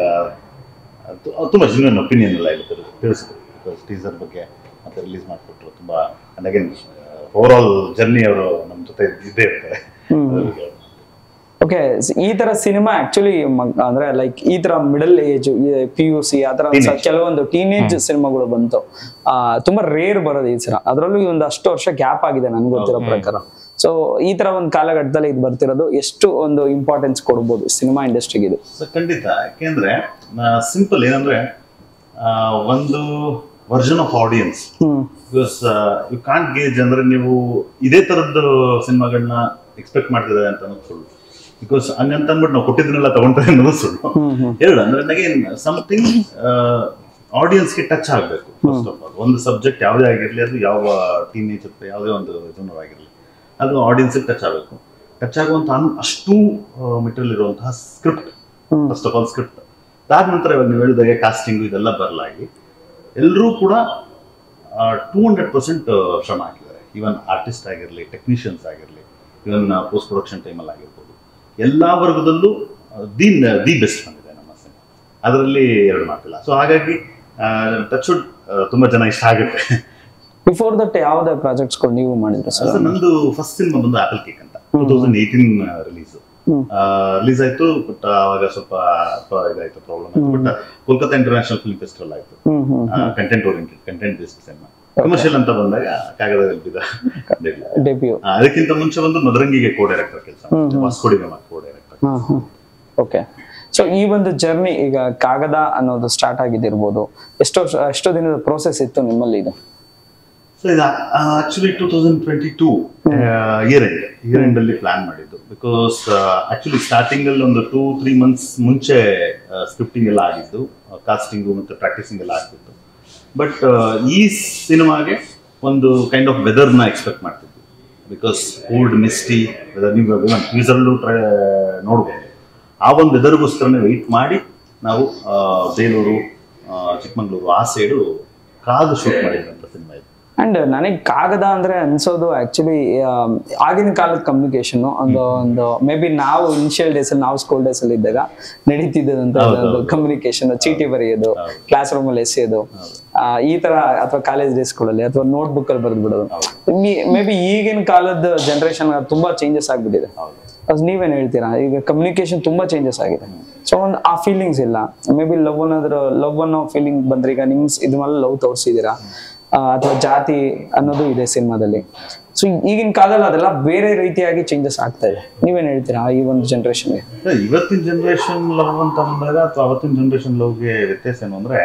ತುಂಬಾ ಜೆನ್ಯೂನ್ ಒಪಿನಿಯನ್ ಎಲ್ಲ ಇಲ್ಲಿ ತಿಳಿಸಿದ್ರು. ಬಿಕಾಸ್ ಟೀಸರ್ ಬಗ್ಗೆ ಮತ್ತೆ ರಿಲೀಸ್ ಮಾಡಿಕೊಟ್ರು ತುಂಬಾ. And again over all journey ಅವರು ನಮ್ಮ ಜೊತೆ ಇದ್ದೇ ಇರ್ತಾರೆ. ಓಕೆ, ಈ ತರ ಸಿನಿಮಾ ಆಕ್ಚುಲಿ ಅಂದ್ರೆ ಲೈಕ್ ಈ ತರ ಮಿಡಲ್ ಏಜ್ PUC ಆತರ ಕೆಲವೊಂದು ಟೀನೇಜ್ ಸಿನಿಮಾಗಳು ಬಂತು, ತುಂಬಾ ರೇರ್ ಬರೋದು ಈ ಸಲ. ಅದ್ರಲ್ಲೂ ಒಂದಷ್ಟು ವರ್ಷ ಗ್ಯಾಪ್ ಆಗಿದೆ ನನ್ಗೆ ಗೊತ್ತಿರೋ ಪ್ರಕಾರ. ಸೊ ಈ ತರ ಒಂದು ಕಾಲಘಟ್ಟದಲ್ಲಿ ಇದು ಬರ್ತಿರೋದು ಎಷ್ಟು ಒಂದು ಇಂಪಾರ್ಟೆನ್ಸ್ ಕೊಡ್ಬೋದು ಸಿನಿಮಾ ಇಂಡಸ್ಟ್ರಿಗೆ ಇದು? ಖಂಡಿತ. ಯಾಕೆಂದ್ರೆ ಸಿಂಪಲ್ ಏನಂದ್ರೆ ಒಂದು version of audience. Because you can't gauge. ಅಂದ್ರೆ ನೀವು ಇದೇ ತರದ್ದು ಸಿನಿಮಾಗಳನ್ನ ಎಕ್ಸ್ಪೆಕ್ಟ್ ಮಾಡ್ತಿದ್ದಾರೆ ಅಂತ ಅನ್ನೋದು ಸುಳ್ಳು. ಬಿಕಾಸ್ ಹಂಗಂತ ಅಂದ್ಬಿಟ್ಟು ನಾವು ಕೊಟ್ಟಿದ್ದನ್ನೆಲ್ಲ ತಗೊಂತಾರೆ ಅನ್ನೋದು ಸುಳ್ಳು. ಎರಡು ಅಂದ್ರೆ ಅಗೇನ್ ಸಮಥಿಂಗ್ ಆಡಿಯನ್ಸ್ಗೆ ಟಚ್ ಆಗಬೇಕು. ಫಸ್ಟ್ ಆಫ್ ಆಲ್ ಒಂದು ಸಬ್ಜೆಕ್ಟ್ ಯಾವುದೇ ಆಗಿರಲಿ, ಅದು ಯಾವ ಟೀನೇಜ್ ಅಥವಾ ಯಾವುದೇ ಒಂದು ಜನರು ಆಗಿರಲಿ, ಅದು ಆಡಿಯನ್ಸ್ಗೆ ಟಚ್ ಆಗಬೇಕು. ಟಚ್ ಆಗುವಂತ ಅಷ್ಟು ಮೆಟೀರಿಯಲ್ ಇರುವಂತಹ script, first of all script. ಅದಾದ ನಂತರ ಇವಾಗ ನೀವು ಹೇಳಿದಾಗೆ ಕಾಸ್ಟಿಂಗು ಇದೆಲ್ಲ ಬರಲಾಗಿ ಎಲ್ಲರೂ ಕೂಡ 200% ಶ್ರಮ ಹಾಕಿದ್ದಾರೆ. ಈವನ್ ಆರ್ಟಿಸ್ಟ್ ಆಗಿರಲಿ, ಟೆಕ್ನಿಷಿಯನ್ಸ್ ಆಗಿರಲಿ, ಇವನ್ ಪೋಸ್ಟ್ ಪ್ರೊಡಕ್ಷನ್ ಟೈಮಲ್ಲಿ ಆಗಿರ್ಬೋದು, ಎಲ್ಲ ವರ್ಗದಲ್ಲೂ ದಿ ಬೆಸ್ಟ್ ಬಂದಿದೆ ನಮ್ಮ ಸಿನಿಮಾ. ಅದರಲ್ಲಿ ಎರಡು ಮಾತಿಲ್ಲ. ಸೊ ಹಾಗಾಗಿ ಟಚ್ ವುಡ್ ತುಂಬಾ ಜನ ಇಷ್ಟ ಆಗುತ್ತೆ. ಬಿಫೋರ್ ದಟ್ ಯಾವುದೇ ಪ್ರಾಜೆಕ್ಟ್ಸ್ಗಳು ನೀವು ಮಾಡಿದ್ರೆ ಸರ್? ನಂದು ಫಸ್ಟ್ ಸಿನಿಮಾ ಬಂದು ಆಪಲ್ ಕೇಕ್ ಅಂತ 2018 ರಿಲೀಸ್ ಆಯ್ತು. ಬಟ್ ಅವಾಗ ಸ್ವಲ್ಪ ಇದಾಯ್ತು, ಪ್ರಾಬ್ಲಮ್ ಆಯ್ತು. But Kolkata international film festival ಆಯ್ತು. Content oriented, content based cinema. Commercial ಅಂತ ಬಂದಾಗ ಕಾಗದದಲ್ಲಿ ಡೆಬ್ಯೂ. ಅದಕ್ಕಿಂತ ಮುಂಚೆ ಒಂದು ಮದರಂಗಿಗೆ ಕೋ ಡೈರೆಕ್ಟರ್ ಕೆಲಸ, ವಾಸ್ಕೋಡಿಗೆ ಕೋ ಡೈರೆಕ್ಟರ್. ಓಕೆ, ಸೊ ಈ ಒಂದು ಜರ್ನಿ ಈಗ ಕಾಗದ ಅನ್ನೋದು ಸ್ಟಾರ್ಟ್ ಆಗಿದ್ದಿರ್ಬೋದು, ಎಷ್ಟೋ ದಿನದ ಪ್ರೋಸೆಸ್ ಇತ್ತು ನಿಮ್ಮಲ್ಲಿ ಇದು? ಸೊ ಇದು ಆಕ್ಚುಲಿ 2022 ಇಯರ್ ಎಂಡ್ ಅಲ್ಲಿ ಪ್ಲಾನ್ ಮಾಡಿದ್ದು. ಬಿಕಾಸ್ ಆಕ್ಚುಲಿ ಸ್ಟಾರ್ಟಿಂಗ್ ಅಲ್ಲಿ ಒಂದು 2-3 ಮಂತ್ಸ್ ಮುಂಚೆ ಸ್ಕ್ರಿಪ್ಟಿಂಗ್ ಎಲ್ಲ ಆಗಿದ್ದು, ಕಾಸ್ಟಿಂಗು ಮತ್ತು ಪ್ರಾಕ್ಟೀಸಿಂಗ್ ಎಲ್ಲ ಆಗಿತ್ತು. ಬಟ್ ಈ ಸಿನಿಮಾಗೆ ಒಂದು ಕೈಂಡ್ ಆಫ್ ವೆದರ್ನ ಎಕ್ಸ್ಪೆಕ್ಟ್ ಮಾಡ್ತಿದ್ವಿ. ಬಿಕಾಸ್ ಕೋಲ್ಡ್ ಮಿಸ್ಟಿ ವೆದರ್, ನೀವು ಟೀಸರ್ಲ್ಲೂ ನೋಡ್ಬೋದು. ಆ ಒಂದು ವೆದರ್ಗೋಸ್ಕರನೇ ವೆಯ್ಟ್ ಮಾಡಿ ನಾವು ಬೇಲೂರು, ಚಿಕ್ಕಮಂಗ್ಳೂರು ಆ ಸೈಡು ಕಾದು ಶೂಟ್ ಮಾಡಿದ್ರಂಥ ಸಿನಿಮಾ ಇದು. ಅಂಡ್ ನನಗೆ ಕಾಗದ ಅಂದ್ರೆ ಅನ್ಸೋದು ಆಕ್ಚುಲಿ ಆಗಿನ ಕಾಲದ ಕಮ್ಯುನಿಕೇಶನ್ ಒಂದು ಮೇ ಬಿ ನಾವು ಇನಿಷಿಯಲ್ ಡೇಸ್ ಅಲ್ಲಿ, ನಾವು ಸ್ಕೂಲ್ ಡೇಸ್ ಅಲ್ಲಿ ಇದ್ದಾಗ ನಡೀತಿದ್ದಂತ ಕಮ್ಯುನಿಕೇಶನ್, ಚೀಟಿ ಬರೆಯೋದು, ಕ್ಲಾಸ್ ರೂಮ್ ಅಲ್ಲಿ ಎಸೆಯೋದು, ಈ ತರ, ಅಥವಾ ಕಾಲೇಜ್ ಡೇಸ್ಗಳಲ್ಲಿ ಅಥವಾ ನೋಟ್ ಬುಕ್ ಅಲ್ಲಿ ಬರೆದು ಬಿಡೋದು. ಮೇ ಬಿ ಈಗಿನ ಕಾಲದ ಜನರೇಷನ್ ತುಂಬಾ ಚೇಂಜಸ್ ಆಗ್ಬಿಟ್ಟಿದೆ. ನೀವೇನ್ ಹೇಳ್ತೀರಾ? ಈಗ ಕಮ್ಯುನಿಕೇಶನ್ ತುಂಬಾ ಚೇಂಜಸ್ ಆಗಿದೆ. ಸೊ ಒಂದು ಆ ಫೀಲಿಂಗ್ಸ್ ಇಲ್ಲ. ಮೇ ಬಿ ಲವ್ ಅನ್ನೋ ಫೀಲಿಂಗ್ ಬಂದ್ರೆ ಈಗ ನಿಮ್ ಇದ್ಮೇಲೆ ಲವ್ ತೋರಿಸಿದೀರಾ ಅಥವಾ ಜಾತಿ ಅನ್ನೋದು ಇದೆ ಸಿನಿಮಾದಲ್ಲಿ. ಸೊ ಈಗಿನ ಕಾಲದಲ್ಲಿ ಅದೆಲ್ಲ ಬೇರೆ ರೀತಿಯಾಗಿ ಚೇಂಜಸ್ ಆಗ್ತಾ ಇದೆ. ನೀವೇನ್ ಹೇಳ್ತೀರಾ ಈ ಒಂದು ಜನರೇಷನ್ಗೆ? ಇವತ್ತಿನ ಜನರೇಷನ್ ಲವ್ ಅಂತ ಬಂದಾಗ ಅಥವಾ ಅವತ್ತಿನ ಜನರೇಷನ್ ಲವ್ಗೆ ವ್ಯತ್ಯಾಸ ಏನು ಅಂದ್ರೆ,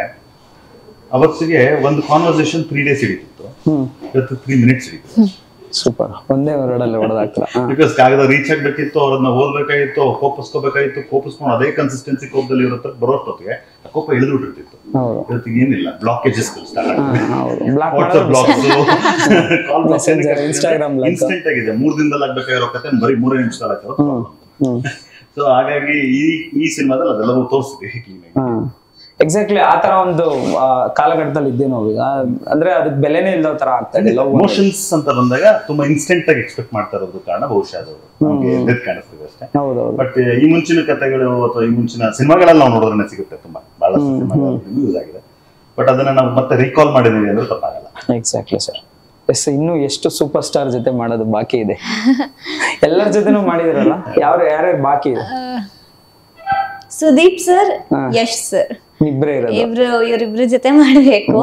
ಅವತ್ತಿಗೆ ಒಂದು ಕಾನ್ವರ್ಸೇಷನ್ 3 days ಹಿಡಿತಿತ್ತು, ಇವತ್ತು 3 minutes ಹಿಡಿತು. ಸೂಪರ್, ಒಂದೇ ವರ್ಡಲ್ಲಿ ಹೊಡೆದಾಗ್ತಲ್ಲ. ಬಿಕಾಸ್ ಕಾಗದ ರೀಚ್ ಆಗ್ಬೇಕಿತ್ತು, ಅವ್ರನ್ನ ಓದ್ಬೇಕಾಗಿತ್ತು, ಕೋಪಿಸ್ಕೋಬೇಕಾಗಿತ್ತು, ಕೋಪಿಸ್ಕೊಂಡು ಅದೇ ಕನ್ಸಿಸ್ಟೆನ್ಸಿ ಕೋಪದಲ್ಲಿ ಇರುತ್ತೆ ಬರೋಷ್ಟೊತ್ತಿಗೆ ಆ ಕೋಪ ಇಳಿದು ಬಿಟ್ಟಿರ್ತಿತ್ತು. ಇವತ್ತಿಗೆ ಏನಿಲ್ಲ, ಬ್ಲಾಕೇಜಸ್ ಇನ್ಸ್ಟೆಂಟ್ ಆಗಿದೆ. 3 ದಿನದಲ್ಲಿ ಆಗ್ಬೇಕಾಗಿರೋ ಕತೆ ಬರೀ 3 ನಿಮಿಷದಲ್ಲಿ ಆಗ್ತದೆ. ಸೊ ಹಾಗಾಗಿ ಈ ಸಿನಿಮಾದಲ್ಲಿ ಅದೆಲ್ಲವೂ ತೋರಿಸ್ತೀವಿ. ಎಕ್ಸಾಕ್ಟ್ಲಿ ಆ ತರ ಒಂದು ಕಾಲಘಟ್ಟದಲ್ಲಿ ಇದ್ದೇ ನಾವು ಈಗ. ಅಂದ್ರೆ ಅದಕ್ಕೆ ಬೆಲೆನೇ ಇಲ್ಲದ ತರ ಆಗ್ತಾ ಇದೆ. ಎಮೋಷನ್ಸ್ ಅಂತ ಬಂದಾಗ ತುಂಬಾ ಇನ್ಸ್ಟೆಂಟ್ ಆಗಿ ಎಕ್ಸ್ಪೆಕ್ಟ್ ಮಾಡ್ತಾ ಇರೋದು ಕಾರಣ ಬಹುಶಃ ಅದು ನಮಗೆ ಕಾಣಿಸ್ತದೆ ಅಷ್ಟೇ. ಬಟ್ ಈ ಮುಂಚಿನ ಕಥೆಗಳು ಅಥವಾ ಈ ಮುಂಚಿನ ಸಿನಿಮಾಗಳಲ್ಲಿ ನಾವು ನೋಡೋದ್ರನ್ನ ಸಿಗುತ್ತೆ, ತುಂಬಾ ಬಹಳಷ್ಟು ಸಿನಿಮಾಗಳಲ್ಲಿ ಯೂಸ್ ಆಗಿದೆ. ಬಟ್ ಅದನ್ನ ನಾವು ಮತ್ತೆ ರೀಕಾಲ್ ಮಾಡಿದೀವಿ ಅಂದ್ರೆ ತಪ್ಪಾಗಲ್ಲ. Exactly sir. ಇನ್ನು ಎಷ್ಟು ಸೂಪರ್ ಸ್ಟಾರ್ ಜೊತೆ ಮಾಡೋದು ಬಾಕಿ ಇದೆ? ಎಲ್ಲರ ಜೊತೆನೂ ಮಾಡಿದಿರಲ್ಲ, ಯಾರ್ಯಾರು ಬಾಕಿ ಇದೆ? ಸುದೀಪ್ ಸರ್, ಯಶ್ ಸರ್ ಇವರಿಬ್ರು ಜೊತೆ ಮಾಡ್ಬೇಕು.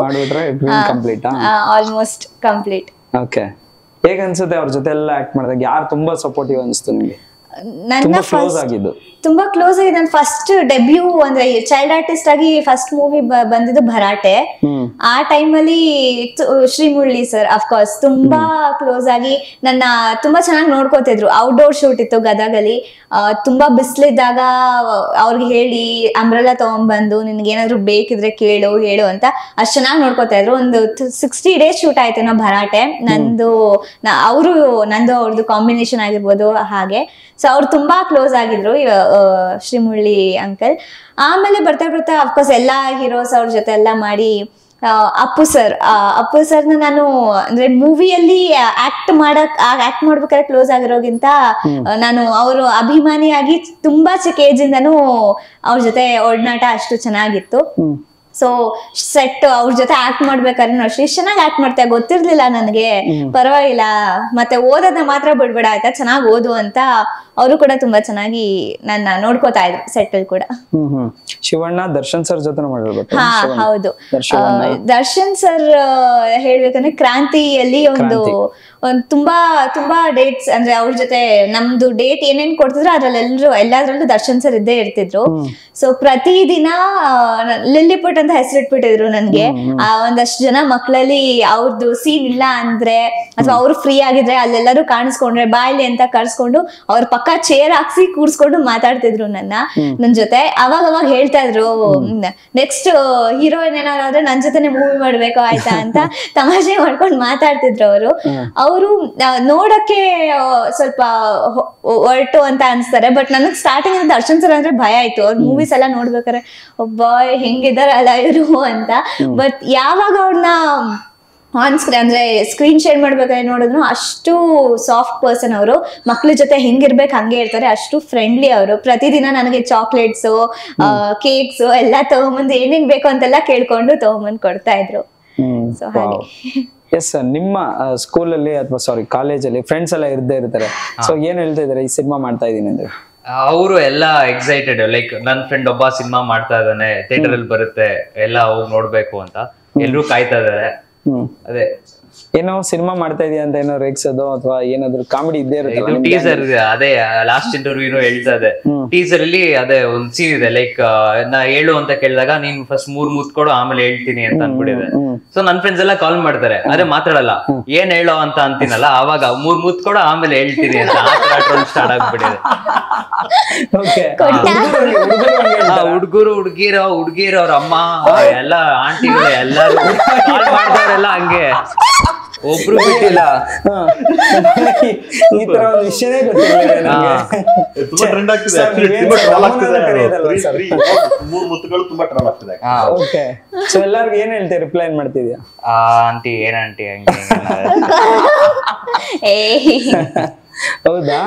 Almost complete. ಓಕೆ, ಹೇಗ ಅನ್ಸುತ್ತೆ ಅವ್ರ ಜೊತೆ ಎಲ್ಲ ಆಕ್ಟ್ ಮಾಡಿದಾಗ? ಯಾರು ತುಂಬಾ ಸಪೋರ್ಟಿವ್ ಅನಿಸ್ತು ನಿಮ್ಗೆ? ನನ್ನ ತುಂಬಾ ಕ್ಲೋಸ್ ಆಗಿ ನನ್ನ ಫಸ್ಟ್ ಡೆಬ್ಯೂ ಅಂದ್ರೆ ಚೈಲ್ಡ್ ಆರ್ಟಿಸ್ಟ್ ಆಗಿ ಫಸ್ಟ್ ಮೂವಿ ಬಂದಿದ್ದು ಭರಾಟೆ. ಆ ಟೈಮಲ್ಲಿ ಶ್ರೀಮುರಳಿ ಸರ್ ಅಫ್ಕೋರ್ಸ್ ತುಂಬಾ ಕ್ಲೋಸ್ ಆಗಿ ನನ್ನ ತುಂಬಾ ಚೆನ್ನಾಗಿ ನೋಡ್ಕೋತಿದ್ರು. ಔಟ್ಡೋರ್ ಶೂಟ್ ಇತ್ತು ಗದಗಲ್ಲಿ, ತುಂಬಾ ಬಿಸಿಲಿದ್ದಾಗ ಅವ್ರಿಗೆ ಹೇಳಿ ಅಂಬ್ರೆಲಾ ತಗೊಂಡ್ಬಂದು ನಿನ್ಗೆ ಏನಾದ್ರು ಬೇಕಿದ್ರೆ ಹೇಳು ಅಂತ ಅಷ್ಟ್ ಚೆನ್ನಾಗಿ ನೋಡ್ಕೋತಾ ಇದ್ರು. ಒಂದು 60 days ಶೂಟ್ ಆಯ್ತು ನಾ ಭರಾಟೆ. ನಂದು ಅವ್ರದ್ದು ಕಾಂಬಿನೇಷನ್ ಆಗಿರ್ಬೋದು ಹಾಗೆ. ಸೊ ಅವ್ರು ತುಂಬಾ ಕ್ಲೋಸ್ ಆಗಿದ್ರು ಶ್ರೀಮುರಳಿ ಅಂಕಲ್. ಆಮೇಲೆ ಬರ್ತಾ ಬರ್ತಾ ಅಫ್ಕೋರ್ಸ್ ಎಲ್ಲಾ ಹೀರೋಸ್ ಅವ್ರ ಜೊತೆ ಎಲ್ಲ ಮಾಡಿ ಅಪ್ಪು ಸರ್ನ ನಾನು ಅಂದ್ರೆ ಮೂವಿಯಲ್ಲಿ ಆಕ್ಟ್ ಮಾಡ್ಬೇಕಾದ್ರೆ ಕ್ಲೋಸ್ ಆಗಿರೋಗಿಂತ ನಾನು ಅವರು ಅಭಿಮಾನಿಯಾಗಿ ತುಂಬಾ ಚಿಕ್ಕ ಏಜ್ ಇಂದನೂ ಅವ್ರ ಜೊತೆ ಒಡನಾಟ ಅಷ್ಟು ಚೆನ್ನಾಗಿತ್ತು. ಸೊ ಸೆಟ್ ಅವ್ರ ಜೊತೆ ಆಕ್ಟ್ ಮಾಡ್ಬೇಕಾದ್ರೆ ಅಷ್ಟೇ ಇಷ್ಟು ಚೆನ್ನಾಗಿ ಆಕ್ಟ್ ಮಾಡ್ತಾ ಗೊತ್ತಿರ್ಲಿಲ್ಲ ನನಗೆ. ಪರವಾಗಿಲ್ಲ, ಮತ್ತೆ ಓದೋದನ್ನ ಮಾತ್ರ ಬಿಡ್ಬೇಡ ಆಯ್ತಾ, ಚೆನ್ನಾಗಿ ಓದು ಅಂತ ಅವರು ಕೂಡ ತುಂಬಾ ಚೆನ್ನಾಗಿ ನನ್ನ ನೋಡ್ಕೋತಾ ಇದ್ರು ಸೆಟ್ ಅಲ್ಲಿ ಕೂಡ. ಶಿವಣ್ಣ ದರ್ಶನ್ ಸರ್ ಜೊತೆ ಮಾಡಿರ್ಬೇಕು. ಹಾ ಹೌದು, ದರ್ಶನ್ ಸರ್ ಹೇಳ್ಬೇಕಂದ್ರೆ ಕ್ರಾಂತಿಯಲ್ಲಿ ಒಂದು ತುಂಬಾ ಡೇಟ್ಸ್ ಅಂದ್ರೆ ಅವ್ರ ಜೊತೆ ನಮ್ದು ಡೇಟ್ ಏನೇನ್ ಕೊಡ್ತಿದ್ರು ಅದ್ರಲ್ಲಿ ಎಲ್ಲಾದ್ರಲ್ಲೂ ದರ್ಶನ್ ಸರ್ ಇದ್ದೇ ಇರ್ತಿದ್ರು. ಸೊ ಪ್ರತಿದಿನ ಲಿಲ್ಲಿಪುಟ್ ಅಂತ ಹೆಸರಿಟ್ಬಿಟ್ಟಿದ್ರು ನನ್ಗೆ. ಒಂದಷ್ಟು ಜನ ಮಕ್ಳಲ್ಲಿ ಅವ್ರದ್ದು ಸೀನ್ ಇಲ್ಲ ಅಂದ್ರೆ ಅಥವಾ ಅವ್ರು ಫ್ರೀ ಆಗಿದ್ರೆ ಅಲ್ಲೆಲ್ಲರೂ ಕಾಣಿಸ್ಕೊಂಡ್ರೆ ಬಾಯ್ಲಿ ಅಂತ ಕರ್ಸ್ಕೊಂಡು ಅವ್ರ ಪಕ್ಕ ಚೇರ್ ಹಾಕ್ಸಿ ಕೂರ್ಸ್ಕೊಂಡು ಮಾತಾಡ್ತಿದ್ರು ನನ್ ಜೊತೆ. ಅವಾಗ ಹೇಳ್ತಾ ಇದ್ರು ನೆಕ್ಸ್ಟ್ ಹೀರೋಯಿನ್ ಏನಾದ್ರೆ ನನ್ ಜೊತೆನೆ ಮೂವಿ ಮಾಡ್ಬೇಕು ಆಯ್ತಾ ಅಂತ ತಮಾಷೆ ಮಾಡ್ಕೊಂಡು ಮಾತಾಡ್ತಿದ್ರು ಅವರು ನೋಡಕ್ಕೆ ಸ್ವಲ್ಪ ಹೊರಟು ಅಂತ ಅನ್ಸ್ತಾರೆ. ಬಟ್ ನನಗ್ ಸ್ಟಾರ್ಟಿಂಗ್ ದರ್ಶನ್ ಸರ್ ಅಂದ್ರೆ ಭಯ ಆಯ್ತು. ಅವ್ರ ಮೂವೀಸ್ ಎಲ್ಲ ನೋಡ್ಬೇಕಾರೆ ಒಬ್ಬ ಹೆಂಗಿದಾರಲ್ಲ ಇವರು ಅಂತ. ಬಟ್ ಯಾವಾಗ ಅವ್ರನ್ನ ಆನ್ ಸ್ಕ್ರೀನ್ ಅಂದ್ರೆ ಸ್ಕ್ರೀನ್ ಶೇರ್ ಮಾಡ್ಬೇಕಾದ್ರೆ ನೋಡಿದ್ರು ಅಷ್ಟು ಸಾಫ್ಟ್ ಪರ್ಸನ್ ಅವರು. ಮಕ್ಳ ಜೊತೆ ಹೆಂಗಿರ್ಬೇಕು ಹಂಗೆ ಇರ್ತಾರೆ, ಅಷ್ಟು ಫ್ರೆಂಡ್ಲಿ ಅವರು. ಪ್ರತಿದಿನ ನನಗೆ ಚಾಕ್ಲೇಟ್ಸ್ ಕೇಕ್ಸ್ ಎಲ್ಲ ತಗೊಂಬಂದು ಏನೇನ್ ಬೇಕು ಅಂತೆಲ್ಲ ಕೇಳ್ಕೊಂಡು ತಗೊಂಬಂದು ಕೊಡ್ತಾ ಇದ್ರು. ಸೊ ಹಾಗೆ ಎಸ್ ಸರ್, ನಿಮ್ಮ ಸ್ಕೂಲಲ್ಲಿ ಅಥವಾ ಕಾಲೇಜಲ್ಲಿ ಫ್ರೆಂಡ್ಸ್ ಎಲ್ಲ ಇರ್ದೇ ಇರ್ತಾರೆ. ಸೊ ಏನ್ ಹೇಳ್ತಾ ಇದಾರೆ ಈ ಸಿನಿಮಾ ಮಾಡ್ತಾ ಇದೀನಿ ಅಂದ್ರೆ? ಅವರು ಎಲ್ಲ ಎಕ್ಸೈಟೆಡ್, ಲೈಕ್ ನನ್ನ ಫ್ರೆಂಡ್ ಒಬ್ಬ ಸಿನಿಮಾ ಮಾಡ್ತಾ ಇದ್ದಾನೆ, ಥಿಯೇಟರ್ ಅಲ್ಲಿ ಬರುತ್ತೆ, ಎಲ್ಲ ಹೋಗಿ ನೋಡ್ಬೇಕು ಅಂತ ಎಲ್ರು ಕಾಯ್ತಾ ಇದಾರೆ. ಅದೇ ಏನೋ ಸಿನಿಮಾ ಮಾಡ್ತಾ ಇದೀಯ ಅಂತ ಏನೋ ರೇಗ್ಸೋದು ಅಥವಾ ಏನಾದ್ರು ಕಾಮಿಡಿ ಇದ್ದೇ ಇರುತ್ತೆ. ಟೀಸರ್ ಅದೇ ಲಾಸ್ಟ್ ಇಂಟರ್ವ್ಯೂ ಹೇಳ್ತಾ ಇದೆ. ಟೀಸರ್ ಅಲ್ಲಿ ಅದೇ ಒಂದ್ ಸೀನ್ ಇದೆ, ಲೈಕ್ ನಾ ಹೇಳು ಅಂತ ಕೇಳಿದಾಗ ನೀನ್ ಫಸ್ಟ್ 3 ಮುತ್ಕೊಡು ಆಮೇಲೆ ಹೇಳ್ತೀನಿ ಅಂತ ಅನ್ಬಿಟ್ಟಿದೆ. ಸೊ ನನ್ ಫ್ರೆಂಡ್ಸ್ ಎಲ್ಲ ಕಾಲ್ ಮಾಡ್ತಾರೆ, ಅದೇ ಮಾತಾಡಲ್ಲ, ಏನ್ ಹೇಳೋ ಅಂತ ಅಂತೀನಲ್ಲ ಅವಾಗ 3 ಮುತ್ಕೊಡು ಆಮೇಲೆ ಹೇಳ್ತೀನಿ ಅಂತ ಟ್ರೋಲ್ ಸ್ಟಾರ್ಟ್ ಆಗ್ಬಿಟ್ಟಿದೆ. ಹುಡುಗರು ಹುಡುಗಿರು ಅವ್ರ ಅಮ್ಮ ಎಲ್ಲ ಆಂಟಿಗಳು ಎಲ್ಲಾರು ಕಾಲ್ ಮಾಡ್ತಾರೆಲ್ಲ ಹಂಗೆ, ಒಬ್ರು ಬಿಟ್ಟಿಲ್ಲ. ಈ ತರ ಒಂದು ವಿಷಯನೇ ಗೊತ್ತಿಲ್ಲ. ತುಂಬಾ ಟ್ರೆಂಡ್ ಆಗ್ತಿದೆ, ಓಕೆ. ಸೊ ಎಲ್ಲರಿಗೂ ಏನ್ ಹೇಳ್ತೀವಿ, ರಿಪ್ಲೈ ಏನ್ ಮಾಡ್ತಿದ್ಯಾ? ಆಂಟಿ ಏನ್ ಆಂಟಿ ಹಂಗೆ ಹೌದಾ?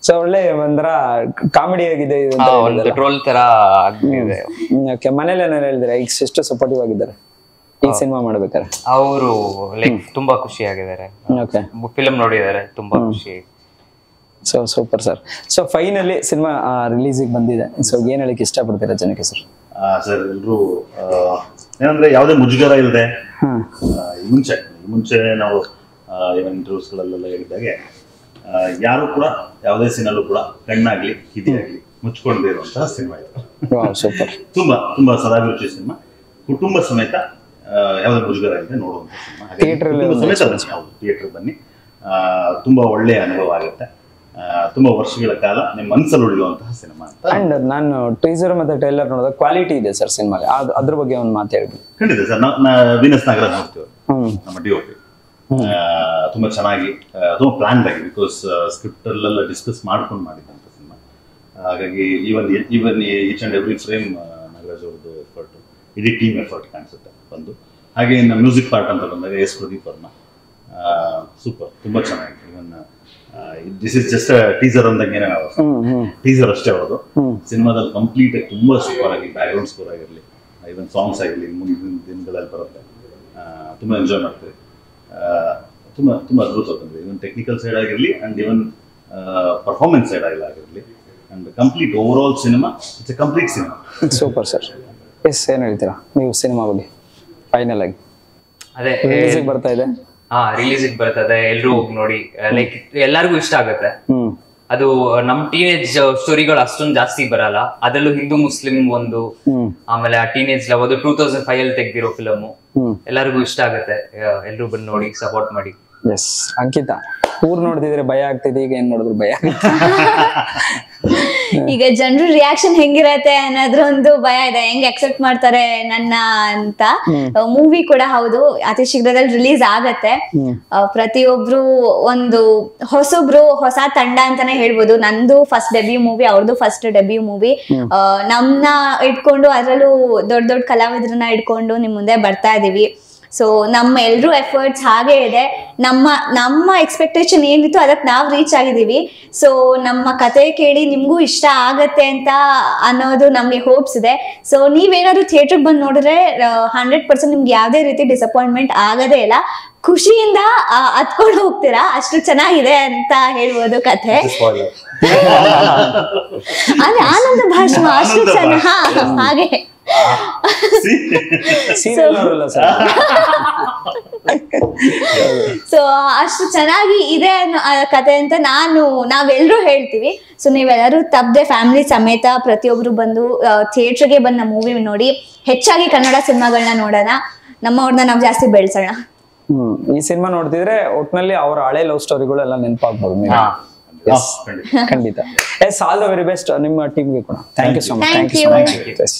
ಸೊ ಒಳ್ಳೆ ಒಂಥರ ಕಾಮಿಡಿ ಆಗಿದೆ, ಟ್ರೋಲ್ ತರ ಆಗಿದೆ. ಓಕೆ, ಮನೇಲಿ ಏನಾರು ಹೇಳಿದ್ರೆ ಈಗ ಎಷ್ಟು ಸಪೋರ್ಟಿವ್ ಆಗಿದ್ದಾರೆ ಈ ಸಿನಿಮಾ ಮಾಡ್ಬೇಕಾರೆ? ಅವರು ಲೈಕ್ ತುಂಬಾ ಖುಷಿ ಆಗಿದ್ದಾರೆ. ಫಿಲ್ಮ್ ನೋಡಿದ್ದಾರೆ, ತುಂಬಾ ಖುಷಿ. So super sir. So finally cinema ರಿಲೀಸಿಗೆ ಬಂದಿದೆ. ಸೊ ಏನ್ ಹೇಳಕ್ ಇಷ್ಟಪಡ್ತೀರಾ ಜನಕ್ಕೆ ಸರ್? ಸರ್ ಎಲ್ಲರೂ ಏನಂದ್ರೆ ಯಾವುದೇ ಮುಜುಗರ ಇಲ್ಲದೆ ಈ ಮುಂಚೆ ನಾವು ಇಂಟರ್ವ್ಯೂಸ್ಗಳಲ್ಲೆಲ್ಲ ಹೇಳಿದಾಗೆ ಯಾರು ಕೂಡ ಯಾವುದೇ ಸೀನಲ್ಲೂ ಕೂಡ ಕಣ್ಣಾಗ್ಲಿ ಕಿದಿಯಾಗ್ಲಿ ಮುಚ್ಕೊಂಡೇ ಇರುವಂತಹ ಸಿನಿಮಾ ಇದು. ಸೂಪರ್. ತುಂಬಾ ಸದಾಭಿರುಚಿ ಸಿನಿಮಾ. ಕುಟುಂಬ ಸಮೇತ ಯಾವುದೇ ಮುಜುಗರ ಇಲ್ಲದೆ ನೋಡುವಂತ ಸಿನಿಮಾ. ಥಿಯೇಟರ್ ಬನ್ನಿ, ತುಂಬಾ ಒಳ್ಳೆಯ ಅನುಭವ ಆಗುತ್ತೆ. ತುಂಬಾ ವರ್ಷಗಳ ಕಾಲ ನಿಮ್ಮ ಮನಸ್ಸಲ್ಲಿ ಉಳಿಯುವಂತಹ ಸಿನಿಮಾ ಅಂತ. ಅಂಡ್ ನಾನು ಟೀಸರ್ ಮತ್ತೆ ಟ್ರೈಲರ್ ನೋಡಿದ ಕ್ವಾಲಿಟಿ ಇದೆ ಸರ್ ಸಿನಿಮಾಗೆ, ಅದ್ರ ಬಗ್ಗೆ ಒಂದು ಮಾತು ಹೇಳ್ಬೋದು. ಖಂಡಿತ ಸರ್. ವೀನಸ್ ನಾಗರಾಜ್ ನೋಡ್ತೀವಿ, ನಮ್ಮ DOP. ತುಂಬಾ ಚೆನ್ನಾಗಿ, ತುಂಬಾ ಪ್ಲಾನ್ಡ್ ಆಗಿ, ಬಿಕಾಸ್ ಸ್ಕ್ರಿಪ್ಟ್ ಅಲ್ಲೆಲ್ಲ ಡಿಸ್ಕಸ್ ಮಾಡ್ಕೊಂಡು ಮಾಡಿದಂತ ಸಿನಿಮಾ. ಹಾಗಾಗಿ even each and every frame Nagaraj ಅವ್ರದ್ದು ಎಫರ್ಟ್, ಇಡೀ ಟೀಮ್ ಎಫರ್ಟ್ ಕಾಣಿಸುತ್ತೆ ಒಂದು. ಹಾಗೆ ಇನ್ನು ಮ್ಯೂಸಿಕ್ ಪಾರ್ಟ್ ಅಂತ ಬಂದಾಗ ಎಸ್ ಪ್ರದೀಪ್ ವರ್ಮ ಸೂಪರ್, ತುಂಬಾ ಚೆನ್ನಾಗಿ. Even this is just teaser ಅಂದಂಗೆ ಟೀಸರ್ ಅಷ್ಟೇ ಅವ್ರದ್ದು. ಸಿನಿಮಾದಲ್ಲಿ ಕಂಪ್ಲೀಟ್ ಆಗಿ ತುಂಬಾ ಸೂಪರ್ ಆಗಿ ಬ್ಯಾಕ್ಗ್ರೌಂಡ್ ಸ್ಕೋರ್ ಆಗಿರಲಿ, ಇವನ್ ಸಾಂಗ್ಸ್ ಆಗಿರಲಿ, ಮುಂದಿನ ದಿನಗಳಲ್ಲಿ ಬರುತ್ತೆ. ತುಂಬಾ ಎಂಜಾಯ್ ಮಾಡ್ತೀವಿ. ತುಂಬಾ ಅದ್ಭುತ ಬಂದಿದೆ. ಇವನ್ ಟೆಕ್ನಿಕಲ್ ಸೈಡ್ ಆಗಿರಲಿ ಅಂಡ್ ಇವನ್ ಪರ್ಫಾರ್ಮೆನ್ಸ್ ಸೈಡ್ ಆಗಿರಲಿ, and complete over all cinema it's a complete cinema. Super sir. Yes, ಏನ್ ಹೇಳ್ತೀರಾ ನೀವು ಸಿನಿಮಾ ಬಗ್ಗೆ ಫೈನಲ್ ಆಗಿ? ಅದೇ ರಿಲೀಸಿಗೆ ಬರ್ತಾ ಇದೆ. ರಿಲೀಸಿಗೆ ಬರ್ತದೆ, ಎಲ್ರು ಹೋಗಿ ನೋಡಿ. ಲೈಕ್ ಎಲ್ಲರಿಗೂ ಇಷ್ಟ ಆಗುತ್ತೆ. ಅದು ನಮ್ ಟೀನೇಜ್ ಸ್ಟೋರಿಗಳು ಅಷ್ಟೊಂದು ಜಾಸ್ತಿ ಬರಲ್ಲ. ಅದರಲ್ಲೂ ಹಿಂದೂ ಮುಸ್ಲಿಂ ಒಂದು, ಆಮೇಲೆ ಆ ಟೀನೇಜ್ ಲವ್, ಅದು 2005 ಅಲ್ಲಿ ತೆಗ್ದಿರೋ ಫಿಲಮ್. ಎಲ್ಲರಿಗೂ ಇಷ್ಟ ಆಗುತ್ತೆ. ಎಲ್ರು ಬಂದು ನೋಡಿ, ಸಪೋರ್ಟ್ ಮಾಡಿ. ಎಸ್. ಅಂಕಿತಾ, ಊರ್ ನೋಡ್ತಿದ್ರೆ ಭಯ ಆಗ್ತಿದೆ, ಈಗ ಏನ್ ನೋಡಿದ್ರು ಭಯ ಆಗುತ್ತೆ. ಈಗ ಜನರು ರಿಯಾಕ್ಷನ್ ಹೆಂಗಿರತ್ತೆ ಅನ್ನೋದ್ರ ಒಂದು ಭಯ ಇದೆ, ಹೆಂಗ್ ಅಕ್ಸೆಪ್ಟ್ ಮಾಡ್ತಾರೆ ನನ್ನ ಅಂತ. ಮೂವಿ ಕೂಡ ಹೌದು, ಅತಿ ಶೀಘ್ರದಲ್ಲಿ ರಿಲೀಸ್ ಆಗತ್ತೆ. ಪ್ರತಿಯೊಬ್ರು ಒಂದು ಹೊಸ ತಂಡ ಅಂತಾನೆ ಹೇಳ್ಬೋದು. ನಂದು ಫಸ್ಟ್ ಡೆಬ್ಯೂ ಮೂವಿ, ಅವ್ರದ್ದು ಫಸ್ಟ್ ಡೆಬ್ಯೂ ಮೂವಿ. ನಮ್ನ ಇಟ್ಕೊಂಡು, ಅದ್ರಲ್ಲೂ ದೊಡ್ಡ ದೊಡ್ಡ ಕಲಾವಿದ್ರನ್ನ ಇಟ್ಕೊಂಡು ನಿಮ್ ಮುಂದೆ ಬರ್ತಾ ಇದೀವಿ. ಸೊ ನಮ್ಮ ಎಲ್ರೂ ಎಫರ್ಟ್ಸ್ ಹಾಗೆ ಇದೆ. ನಮ್ಮ ಎಕ್ಸ್ಪೆಕ್ಟೇಷನ್ ಏನಿತ್ತು ಅದಕ್ಕೆ ನಾವು ರೀಚ್ ಆಗಿದ್ದೀವಿ. ಸೊ ನಮ್ಮ ಕತೆ ಕೇಳಿ ನಿಮ್ಗೂ ಇಷ್ಟ ಆಗತ್ತೆ ಅಂತ ಅನ್ನೋದು ನಮ್ಗೆ ಹೋಪ್ಸ್ ಇದೆ. ಸೊ ನೀವೇನಾದ್ರು ಥಿಯೇಟರ್ಗೆ ಬಂದು ನೋಡಿದ್ರೆ 100% ನಿಮ್ಗೆ ಯಾವುದೇ ರೀತಿ ಡಿಸಪಾಯಿಂಟ್ಮೆಂಟ್ ಆಗೋದೇ ಇಲ್ಲ. ಖುಷಿಯಿಂದ ಹತ್ಕೊಂಡು ಹೋಗ್ತೀರಾ, ಅಷ್ಟು ಚೆನ್ನಾಗಿದೆ ಅಂತ ಹೇಳ್ಬೋದು ಕಥೆ. ಅದೇ ಆನಂದ ಭಾಷ್ಮ ಅಷ್ಟು ಚೆನ್ನಾಗಿ ಹಾಗೆ. ಸೊ ಅಷ್ಟು ಚೆನ್ನಾಗಿ ಇದೆ ಕತೆ ಅಂತ ನಾವೆಲ್ಲರೂ ಹೇಳ್ತೀವಿ. ಸೊ ನೀವೆಲ್ಲರೂ ತಪ್ಪದೆ ಫ್ಯಾಮಿಲಿ ಸಮೇತ ಪ್ರತಿಯೊಬ್ರು ಬಂದು ಥಿಯೇಟರ್ಗೆ ಬಂದು ನಮ್ಮ ಮೂವಿ ನೋಡಿ, ಹೆಚ್ಚಾಗಿ ಕನ್ನಡ ಸಿನಿಮಾಗಳನ್ನ ನೋಡೋಣ, ನಮ್ಮವ್ರನ್ನ ನಾವು ಜಾಸ್ತಿ ಬೆಳೆಸೋಣ. ಈ ಸಿನಿಮಾ ನೋಡ್ತಿದ್ರೆ ಒಟ್ನಲ್ಲಿ ಅವರ ಹಳೆ ಲವ್ ಸ್ಟೋರಿಗಳು ಎಲ್ಲ ನೆನಪಾಗ್ಬೋದು. ಖಂಡಿತ. Yes, all the very best ನಿಮ್ಮ ಟೀಮ್ಗೆ ಕೂಡ. Thank you so much.